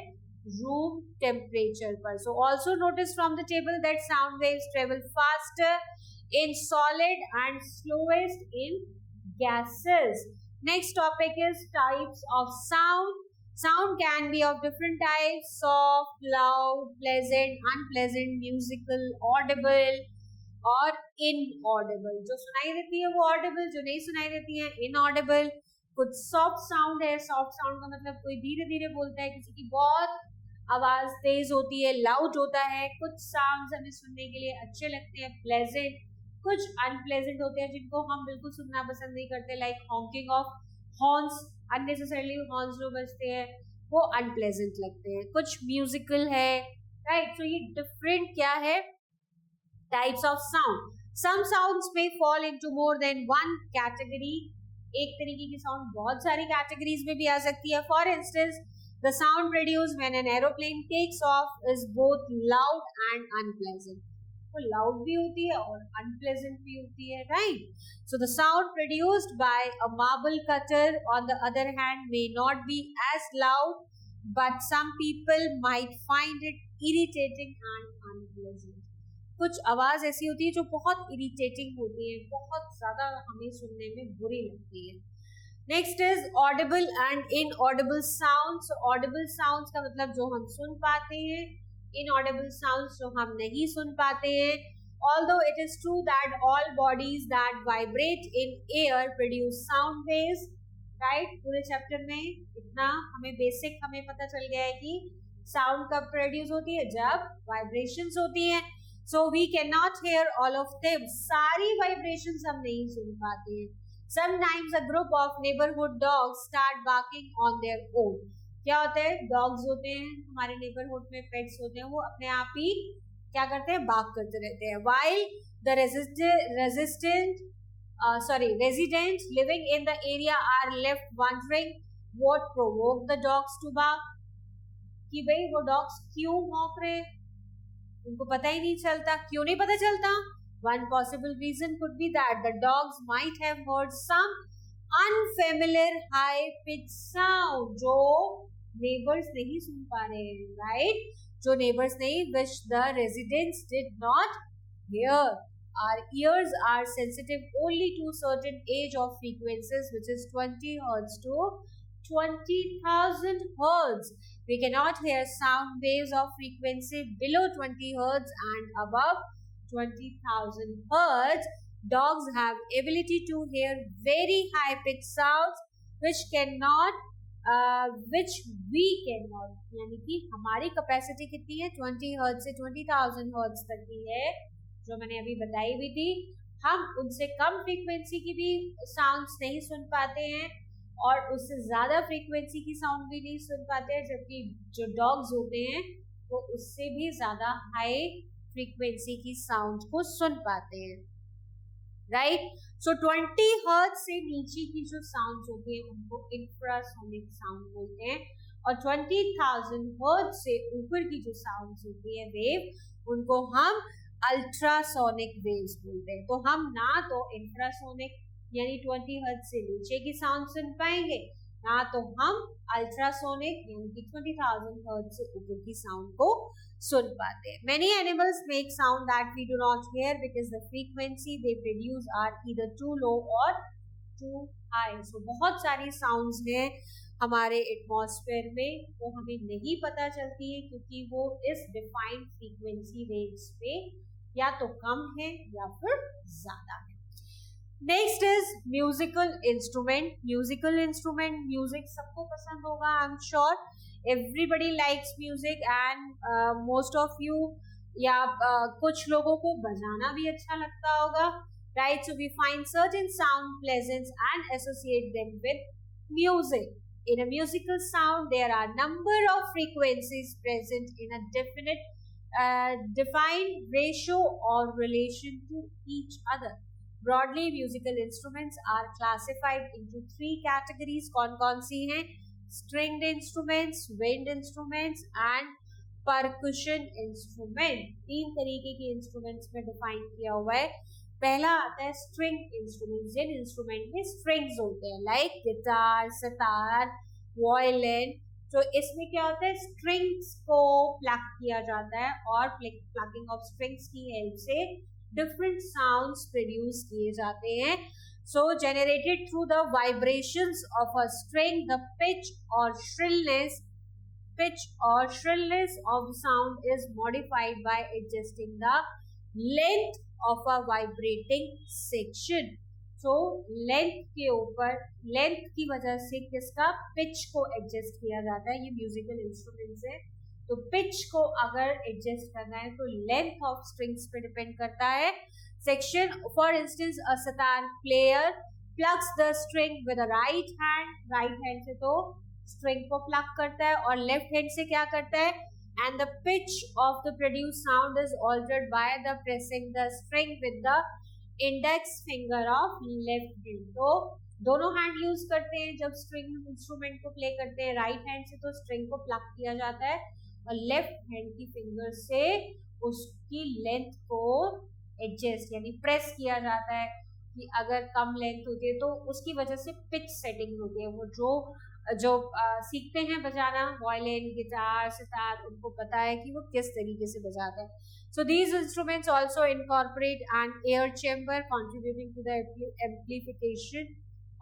रूम टेम्परेचर पर। So also notice from the table that sound waves travel faster in solid and slowest in gases. Next topic is types of sound. Sound can be of different types: soft, loud, pleasant, unpleasant, musical, audible और inaudible. जो सुनाई देती है वो audible, जो नहीं सुनाई देती है inaudible. कुछ soft sound है, soft sound का मतलब कोई धीरे धीरे बोलता है, किसी की बहुत आवाज तेज होती है, loud होता है। कुछ sounds हमें सुनने के लिए अच्छे लगते हैं, pleasant, कुछ अनप्लेजेंट होते हैं जिनको हम बिल्कुल सुनना पसंद नहीं करते, like Hawking of horns, unnecessarily horns जो बजते हैं वो अनप्लेजेंट लगते हैं। कुछ म्यूजिकल है, राइट। सो ये डिफरेंट क्या है? Types of sound. Some sounds may fall into more than one category. एक तरीके की साउंड बहुत सारी कैटेगरीज में भी आ सकती है। For instance, the sound produced when an aeroplane takes off is both loud and unpleasant. वो लाउड भी होती है और अनप्लेजेंट भी होती है, right. So the sound produced by a marble cutter on the other hand may not be as loud, but some people might find it irritating and unpleasant. कुछ आवाज ऐसी होती है जो बहुत इरिटेटिंग होती है, बहुत ज्यादा हमें सुनने में बुरी लगती है। Next is Audible and inaudible sounds. Audible sounds का मतलब जो हम सुन पाते हैं, inaudible sounds जो हम नहीं सुन पाते हैं। Although it is true that all bodies that vibrate in air produce sound waves, right? पूरे चैप्टर में इतना हमें बेसिक हमें पता चल गया है कि साउंड कब प्रोड्यूस होती है? जब वाइब्रेशंस होती हैं। So we cannot hear all of them. सारी वाइब्रेशंस हम नहीं सुन पाते हैं। Sometimes a group of neighborhood dogs start barking on their own. क्या होता है? डॉग्स होते हैं हमारे नेबरहुड में, पेट्स होते हैं, वो अपने आप ही क्या करते हैं? बार्क करते रहते हैं। While the residents living in the area are left wondering what provoked the dogs to bark. कि भाई वो डॉग्स क्यों भौंक रहे हैं, उनको पता ही नहीं चलता। क्यों नहीं पता चलता? One possible reason could be that the dogs might have heard some unfamiliar high pitched sound जो neighbors नहीं सुन पा रहे हैं, right? जो neighbors नहीं, which the residents did not hear. Our ears are sensitive only to certain age of frequencies, which is 20 hertz to 20,000 hertz. We cannot hear sound waves of frequency below 20 hertz and above 20,000 hertz, dogs have ability to hear very high pitched sounds which we cannot. यानी कि हमारी capacity कितनी है 20 hertz से 20,000 hertz तक की है, जो मैंने अभी बताई भी थी. हम उनसे कम फ्रीक्वेंसी की भी साउंड्स नहीं सुन पाते हैं और उससे ज्यादा फ्रीक्वेंसी की साउंड भी नहीं सुन पाते हैं, जबकि जो डॉग्स होते हैं वो उससे भी ज्यादा हाई फ्रीक्वेंसी की साउंड को सुन पाते हैं. राइट. सो 20 हर्ट्ज से नीचे की जो साउंड्स होती है उनको इंफ्रासोनिक साउंड बोलते हैं, और 20,000 हर्ट्ज से ऊपर की जो साउंड्स होती है वेव, उनको हम अल्ट्रासोनिक वेव्स बोलते हैं. तो हम ना तो इंफ्रासोनिक यानी 20 हर्ट्ज से नीचे की साउंड सुन पाएंगे, ना तो हम अल्ट्रासोनिक यानी कि 20,000 हर्ट्ज से ऊपर की साउंड को सुन पाते हैं. Many animals make sound that we do not hear because the frequency they produce are either too low or too high. So बहुत सारी साउंड्स हैं हमारे एटमॉस्फेयर में, वो हमें नहीं पता चलती है क्योंकि वो इस डिफाइंड फ्रीक्वेंसी रेंज पे या तो कम है या फिर ज्यादा है. Next is musical instrument. Musical instrument, music सबको पसंद होगा, I am sure. Everybody likes music and most of you या कुछ लोगों को बजाना भी अच्छा लगता होगा. Right. So we find certain sound pleasant and associate them with music. In a musical sound, there are number of frequencies present in a defined ratio or relation to each other. Broadly, musical instruments are classified into 3 categories. कौन सी हैं? Stringed instruments, wind instruments and percussion instrument. 3 तरीके के instruments में define किया हुआ है. पहला आता है स्ट्रिंग इंस्ट्रूमेंट. जिन इंस्ट्रूमेंट में स्ट्रिंग्स होते हैं लाइक गिटार, सितार, वायलिन. तो इसमें क्या होता है, स्ट्रिंग्स को प्लग किया जाता है और प्लगिंग ऑफ स्ट्रिंग्स की हेल्प से डिफरेंट साउंड्स प्रोड्यूस किए जाते हैं. So generated through the vibrations of a string, the pitch or shrillness of the sound is modified by adjusting the length of a vibrating section. So length के ऊपर, length की वजह से किसका, pitch को adjust किया जाता है. ये musical instruments है, तो pitch को अगर adjust करना है तो length of strings पे depend करता है. Section, for instance, a sitar player plugs the string with a right hand. Right hand से तो string को plug करता है और left hand से क्या करता है, and the pitch of the produced sound is altered by the pressing the string with the index finger of left hand. तो दोनों हैंड यूज करते हैं जब स्ट्रिंग इंस्ट्रूमेंट को प्ले करते हैं. राइट हैंड से तो स्ट्रिंग को प्लग किया जाता है और लेफ्ट हैंड की फिंगर से उसकी लेंथ को एडजस्ट यानी प्रेस किया जाता है कि अगर कम लेंथ होती है तो उसकी वजह से पिच सेटिंग होती है. वो जो सीखते हैं बजाना वायलिन, गिटार, सितार, उनको पता है कि वो किस तरीके से बजाते हैं. So these instruments also incorporate an air chamber contributing to the amplification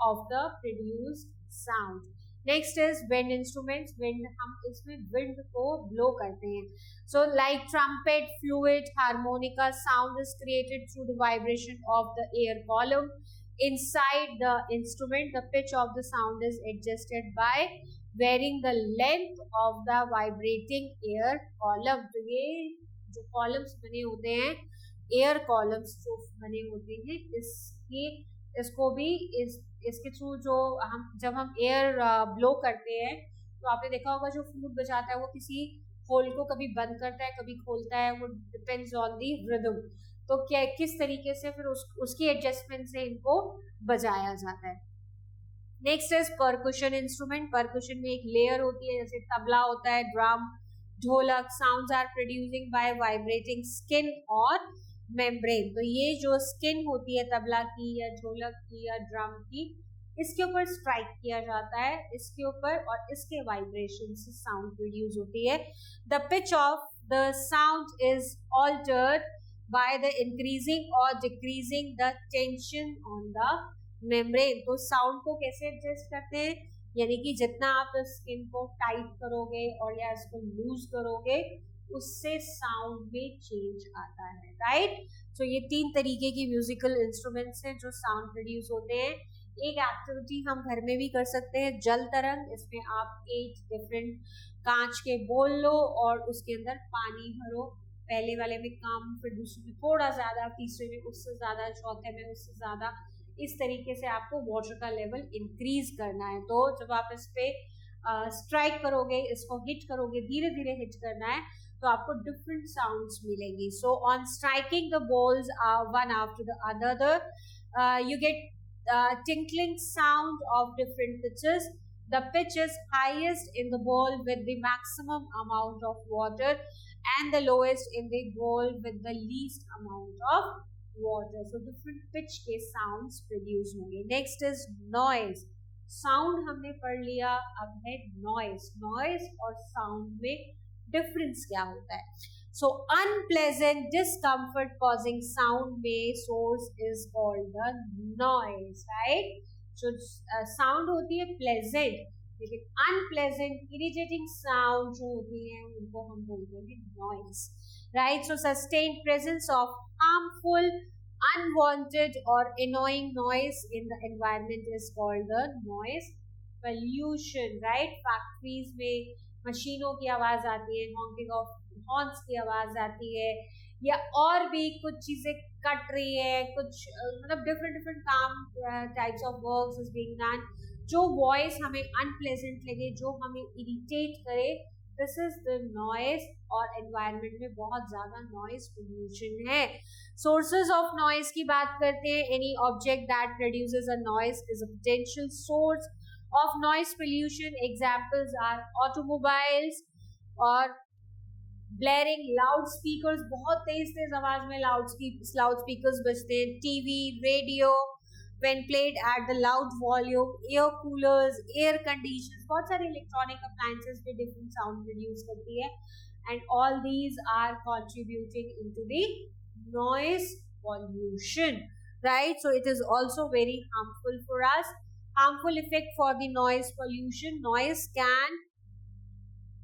of the produced sound. Next is wind instruments. Wind, हम इसमें wind को blow करते हैं. So like trumpet, flute, harmonica, sound is created through the vibration of the air column. Inside the instrument, the pitch of the sound is adjusted by varying the length of the vibrating air column. तो ये जो columns बने होते हैं, air columns जो बने होते हैं, इसको भी इसके थ्रू जो जब हम एयर ब्लो करते हैं तो आपने देखा होगा जो फ्लूट बजाता है वो किसी होल को कभी बंद करता है कभी खोलता है, वो डिपेंड्स ऑन दी रिदम. तो क्या किस तरीके से फिर उसकी एडजस्टमेंट से इनको बजाया जाता है. Next is percussion instrument. Percussion में एक लेयर होती है, जैसे तबला होता है, ड्रम, ढोलक. Sounds are producing by vibrating skin और मेम्ब्रेन. तो ये जो स्किन होती है तबला की या ढोलक की या ड्रम की, इसके ऊपर स्ट्राइक किया जाता है, इसके ऊपर, और इसके वाइब्रेशन से साउंड प्रोड्यूस होती है. The pitch of the sound is altered by the increasing or decreasing the tension on the membrane. तो साउंड को कैसे एडजस्ट करते हैं, यानी कि जितना आप स्किन को टाइट करोगे और या इसको लूज करोगे उससे साउंड में चेंज आता है. राइट. तो ये 3 तरीके की म्यूजिकल इंस्ट्रूमेंट्स हैं जो साउंड प्रोड्यूस होते हैं। एक एक्टिविटी हम घर में भी कर सकते हैं, जल तरंग। इसमें आप 8 डिफरेंट कांच के बोल लो और उसके अंदर पानी भरो। पहले वाले में कम, फिर दूसरे में थोड़ा ज्यादा, तीसरे में उससे ज्यादा, चौथे में उससे ज्यादा। इस तरीके से आपको वाटर का लेवल इंक्रीज करना है। तो जब आप इस पे स्ट्राइक करोगे, इसको हिट करोगे, धीरे धीरे हिट करना है, तो आपको डिफरेंट साउंड्स मिलेंगी। So on striking the balls one after the other, you get tinkling sound of different pitches. The pitch is highest in the bowl with the maximum amount of water and the lowest in the bowl with the least amount of water. So different pitch के sounds produce होंगे. Next is noise. Sound हमने पढ़ लिया, अब है noise. Noise और sound में difference क्या होता है? So unpleasant discomfort causing sound may source is called the noise, right? So sound होती है pleasant, लेकिन unpleasant irritating sound जो होती है उनको हम बोलते हैं noise, right? So sustained presence of harmful, unwanted or annoying noise in the environment is called the noise pollution, right? Factories में मशीनों की आवाज आती है, honking of हॉर्न्स की आवाज आती है, या और भी कुछ चीजें कट रही है, कुछ मतलब डिफरेंट काम, types of works is being done, जो वॉइस हमें अनप्लेजेंट लगे, जो हमें इरिटेट करे, दिस इज द नॉइज। और एनवायरनमेंट में बहुत ज्यादा नॉइज पोल्यूशन है। सोर्सेज ऑफ नॉइज की बात करते हैं। Any object that produces a noise is a potential source of noise pollution. Examples are automobiles और ब्लेयरिंग लाउड स्पीकर्स, बहुत तेज तेज आवाज में लाउड स्पीकर्स बजते हैं। TV, radio when played at the loud volume, air coolers, air conditioners, बहुत सारे electronic appliances पे different sound produce करती है, and all these are contributing into the noise pollution, right? So it is also very harmful for us. Harmful effect for the noise pollution. Noise can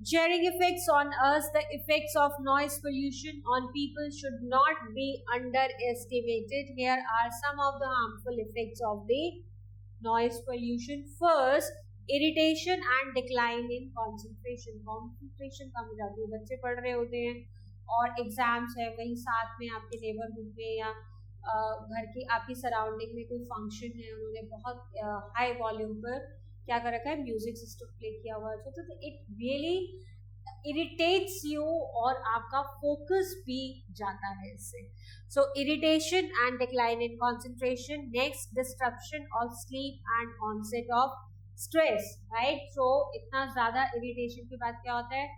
Jarring effects on us. The effects of noise pollution on people should not be underestimated. Here are some of the harmful effects of the noise pollution. First, irritation and decline in concentration. Concentration कम हो जाती है, बच्चे पढ़ रहे होते हैं और exams है, वहीं साथ में आपके नेबरहुड में या घर की आपकी सराउंडिंग में कोई फंक्शन है, उन्होंने बहुत हाई वॉल्यूम पर क्या कर रखा है, म्यूजिक सिस्टम प्ले किया हुआ है, तो इट रियली इरिटेट्स यू और आपका फोकस भी जाता है इससे। So irritation and decline in concentration. Next, disruption of sleep and onset of stress, right? So इतना ज्यादा इरिटेशन के बाद क्या होता है,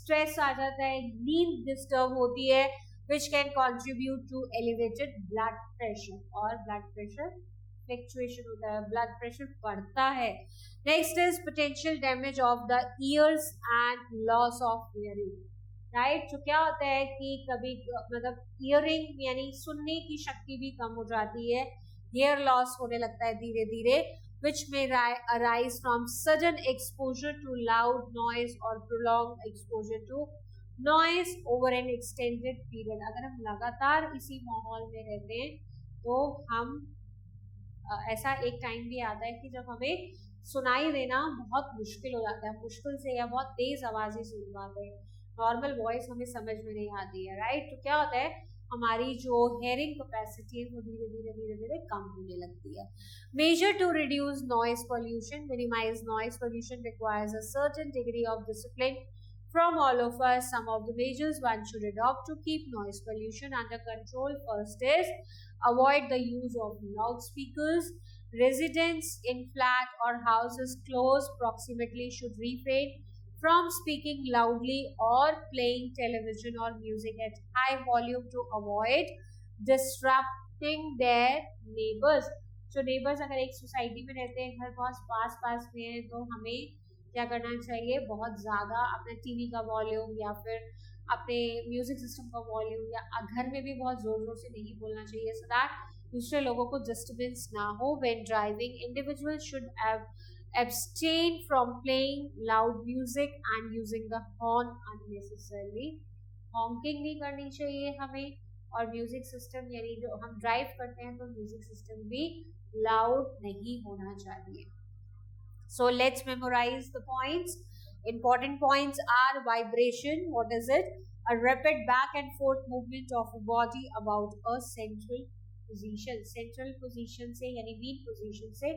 स्ट्रेस आ जाता है, नींद डिस्टर्ब होती है, which can contribute to elevated blood pressure, और blood pressure फ्लक्चुएशन होता है, ब्लड प्रेशर बढ़ता है। Next is potential damage of the years and loss of hearing, right? तो क्या होता है कि कभी मतलब हियरिंग यानी सुनने की शक्ति भी कम हो जाती है, हियर लॉस होने लगता है धीरे धीरे, which may arise from sudden exposure to loud noise or prolonged exposure to noise over an extended period. अगर हम लगातार इसी माहौल में रहते हैं तो हम ऐसा एक टाइम भी आता है कि जब हमें सुनाई देना बहुत मुश्किल हो जाता है, मुश्किल से या बहुत तेज आवाज ही सुन पाते हैं, नॉर्मल वॉइस हमें समझ में नहीं आती है, राइट? तो क्या होता है, हमारी जो हेयरिंग कैपेसिटी है वो धीरे धीरे कम होने लगती है। Measure to reduce noise pollution, minimize noise pollution requires a certain degree of discipline from all of us. Some of the measures one should adopt to keep noise pollution under control. First is avoid the use of loudspeakers. Residents in flat or houses close proximity should refrain from speaking loudly or playing television or music at high volume to avoid disrupting their neighbors. So neighbors अगर एक society में रहते हैं, घर बहुत पास पास में है, तो हमें क्या करना चाहिए, बहुत ज़्यादा अपने टीवी का वॉल्यूम या फिर अपने म्यूजिक सिस्टम का वॉल्यूम या घर में भी बहुत ज़ोर ज़ोर से नहीं बोलना चाहिए, सो दैट दूसरे लोगों को डिस्टर्बेंस ना हो। When driving, individual should abstain from playing loud music and using the horn unnecessarily. Honking नहीं करनी चाहिए हमें, और म्यूजिक सिस्टम यानी जो हम ड्राइव करते हैं तो म्यूजिक सिस्टम भी लाउड नहीं होना चाहिए. So let's memorize the points. Important points are vibration. What is it? A rapid back and forth movement of a body about a central position. Central position से यानी mean position से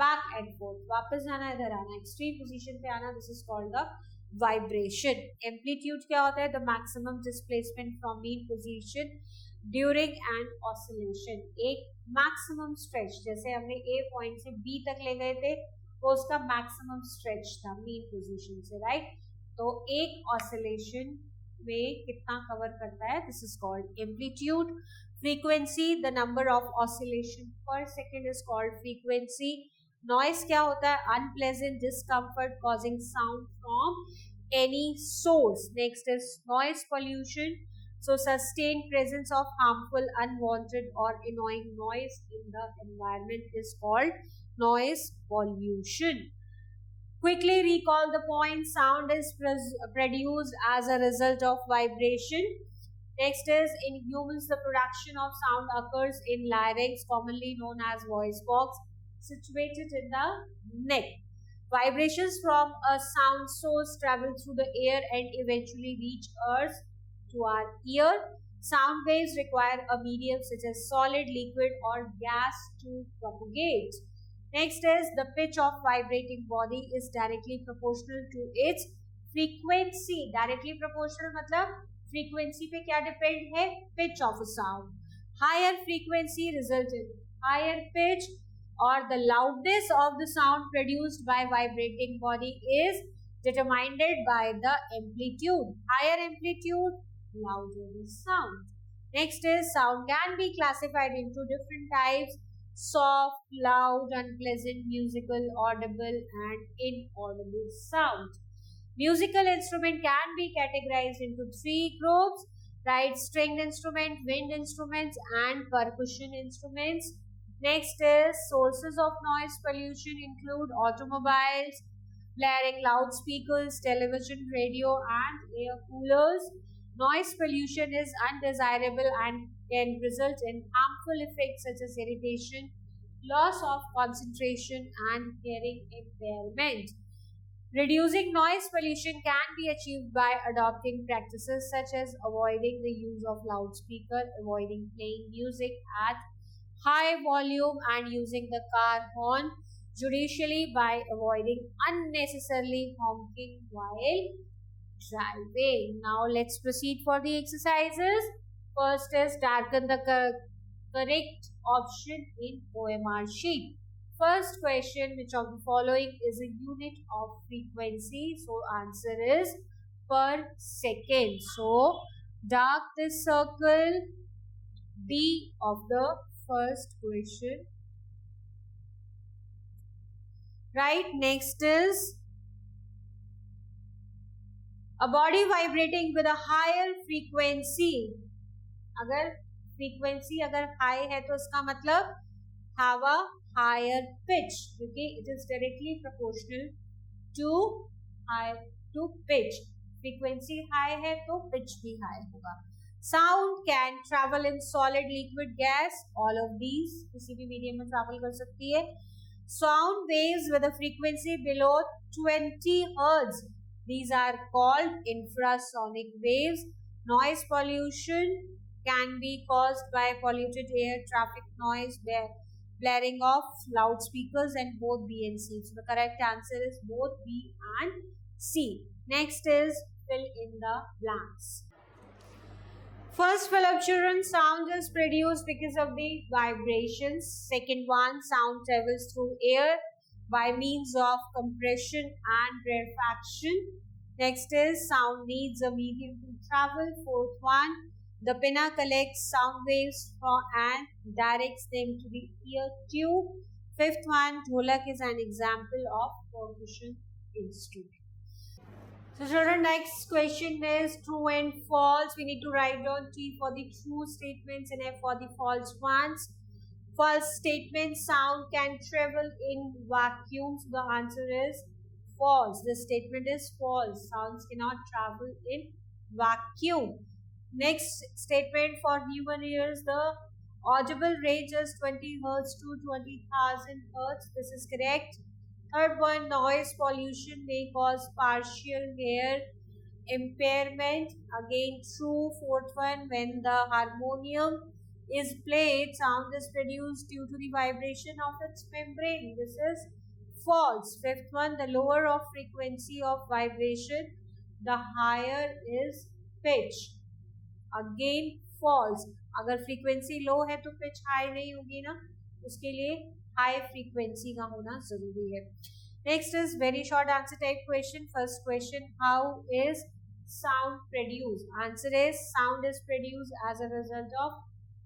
back and forth. वापस जाना इधर आना. Extreme position पे आना. This is called the vibration. Amplitude क्या होता है? The maximum displacement from mean position during an oscillation. एक maximum stretch जैसे हमने A point से B तक ले गए थे वो उसका मैक्सिमम स्ट्रेच था मीन पोजीशन से, राइट. तो एक ऑसिलेशन में कितना कवर करता है, this is called amplitude. Frequency, the number of oscillation पर second is called frequency. Noise क्या होता है, unpleasant discomfort causing sound from any source. Next is noise pollution, so sustained presence of harmful, unwanted or annoying noise in the environment is called noise pollution. Quickly recall the point. Sound is produced as a result of vibration. Next is, in humans the production of sound occurs in larynx, commonly known as voice box, situated in the neck. Vibrations from a sound source travel through the air and eventually reach us to our ear. Sound waves require a medium such as solid, liquid or gas to propagate. Next is, the pitch of vibrating body is directly proportional to its frequency. Directly proportional मतलब frequency पे क्या depend है, pitch of a sound. Higher frequency results in higher pitch, or the loudness of the sound produced by vibrating body is determined by the amplitude. Higher amplitude, louder the sound. Next is, sound can be classified into different types: soft, loud, unpleasant, musical, audible and inaudible sound. Musical instrument can be categorized into three groups, right? Stringed instrument, wind instruments and percussion instruments. Next is, sources of noise pollution include automobiles, blaring loudspeakers, television, radio and air coolers. Noise pollution is undesirable and can result in harmful effects such as irritation, loss of concentration and hearing impairment. Reducing noise pollution can be achieved by adopting practices such as avoiding the use of loudspeaker, avoiding playing music at high volume and using the car horn judiciously, by avoiding unnecessarily honking while driving. Now let's proceed for the exercises. First is, darken the correct option in OMR sheet. First question, which of the following is a unit of frequency? So answer is per second. So dark this circle, B of the first question. Right, next is, a body vibrating with a higher frequency. अगर frequency अगर high है तो इसका मतलब have a higher pitch, क्योंकि it is directly proportional to pitch. Frequency high है तो pitch भी high होगा. Sound can travel in solid, liquid, gas. All of these किसी भी medium में travel कर सकती है. Sound waves with a frequency below 20 Hz. These are called infrasonic waves. Noise pollution can be caused by polluted air, traffic noise, blaring of loudspeakers, and both B and C. So the correct answer is both B and C. Next is, fill in the blanks. First, Philip, children, sound is produced because of the vibrations. Second one, sound travels through air by means of compression and rarefaction. Next is, sound needs a medium to travel. Fourth one, the pinna collects sound waves and directs them to the ear tube. Fifth one, dholak is an example of percussion instrument. So children, next question is true and false. We need to write down T for the true statements and F for the false ones. False statement, sound can travel in vacuum. So the answer is false. This statement is false. Sounds cannot travel in vacuum. Next statement, for human ears, the audible range is 20 Hz to 20,000 Hz. This is correct. Third one, noise pollution may cause partial hearing impairment. Again, true. Fourth one, when the harmonium is played, sound is produced due to the vibration of its membrane. This is false. Fifth one, the lower of frequency of vibration, the higher is pitch. Again false. अगर frequency low है तो pitch high नहीं होगी ना, उसके लिए high frequency का होना जरूरी है. Next is very short answer type question. First question, how is sound produced? Answer is sound is produced as a result of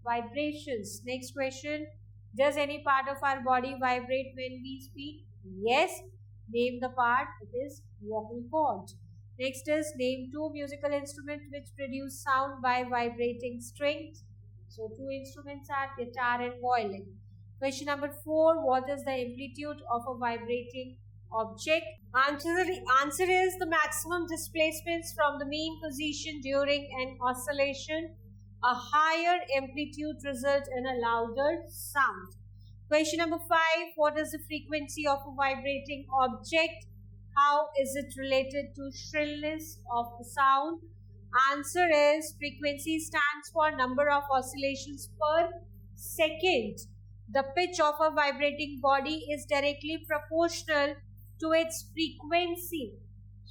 vibrations. Next question, does any part of our body vibrate when we speak? Yes. Name the part. It is vocal cord. Next is name two musical instruments which produce sound by vibrating strings. So two instruments are guitar and violin. Question number 4, what is the amplitude of a vibrating object? Answer is the maximum displacements from the mean position during an oscillation. A higher amplitude results in a louder sound. Question number 5, what is the frequency of a vibrating object? How is it related to shrillness of the sound? Answer is frequency stands for number of oscillations per second. The pitch of a vibrating body is directly proportional to its frequency.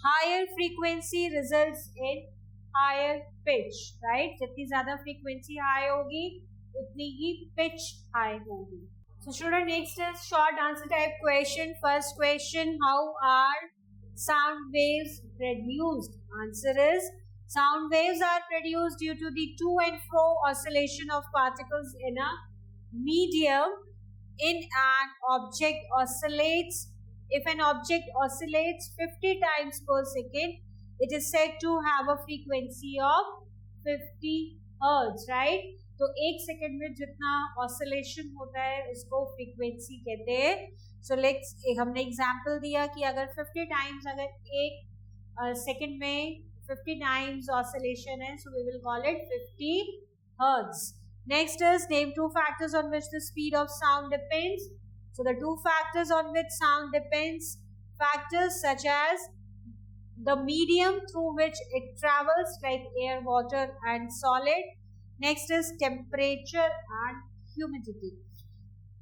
Higher frequency results in higher pitch, right? जितनी ज़्यादा frequency high होगी, उतनी ही pitch high होगी. So student, next is short answer type question. First question, how are sound waves produced? Answer is sound waves are produced due to the to and fro oscillation of particles in a medium. In an object oscillates, if an object oscillates 50 times per second, it is said to have a frequency of 50 Hz, right? तो एक second में जितना oscillation होता है उसको frequency कहते हैं. So let's, हमने एग्जांपल दिया कि अगर 50 टाइम्स अगर एक सेकेंड में 50 टाइम्स ऑसिलेशन है, so we will call it 50 Hz. Next is name two factors on which the speed of sound depends. So the two factors on which sound depends, factors such as the medium through which it travels, like air, water and solid. Next is temperature and humidity.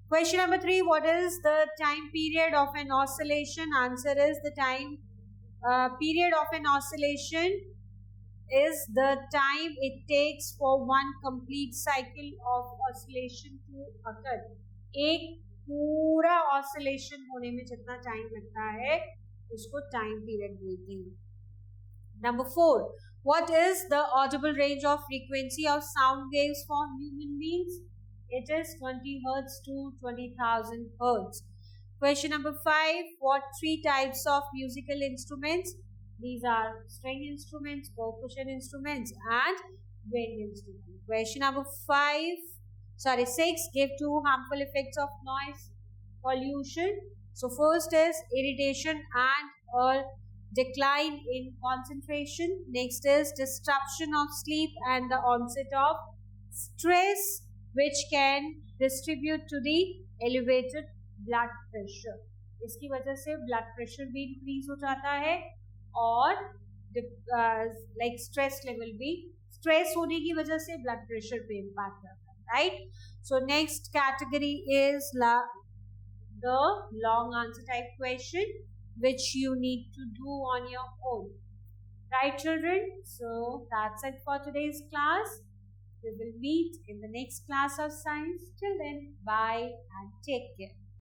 Question number 3, what is the time period of an oscillation? Answer is the time period of an oscillation is the time it takes for one complete cycle of oscillation to occur. एक पूरा oscillation होने में जितना time लगता है उसको time period बोलते हैं. Number 4, what is the audible range of frequency of sound waves for human beings? It is 20 Hz to 20,000 Hz. Question number 5, what 3 types of musical instruments? These are string instruments, percussion instruments and wind instruments. Question number 6, give 2 harmful effects of noise pollution. So first is irritation and or decline in concentration. Next is disruption of sleep and the onset of stress, which can distribute to the elevated blood pressure. इसकी वजह से blood pressure भी increase हो जाता है और like stress level भी, stress होने की वजह से blood pressure पे impact आता है, right? So next category is the long answer type question, which you need to do on your own, right children? So that's it for today's class. We will meet in the next class of science. Till then, bye and take care.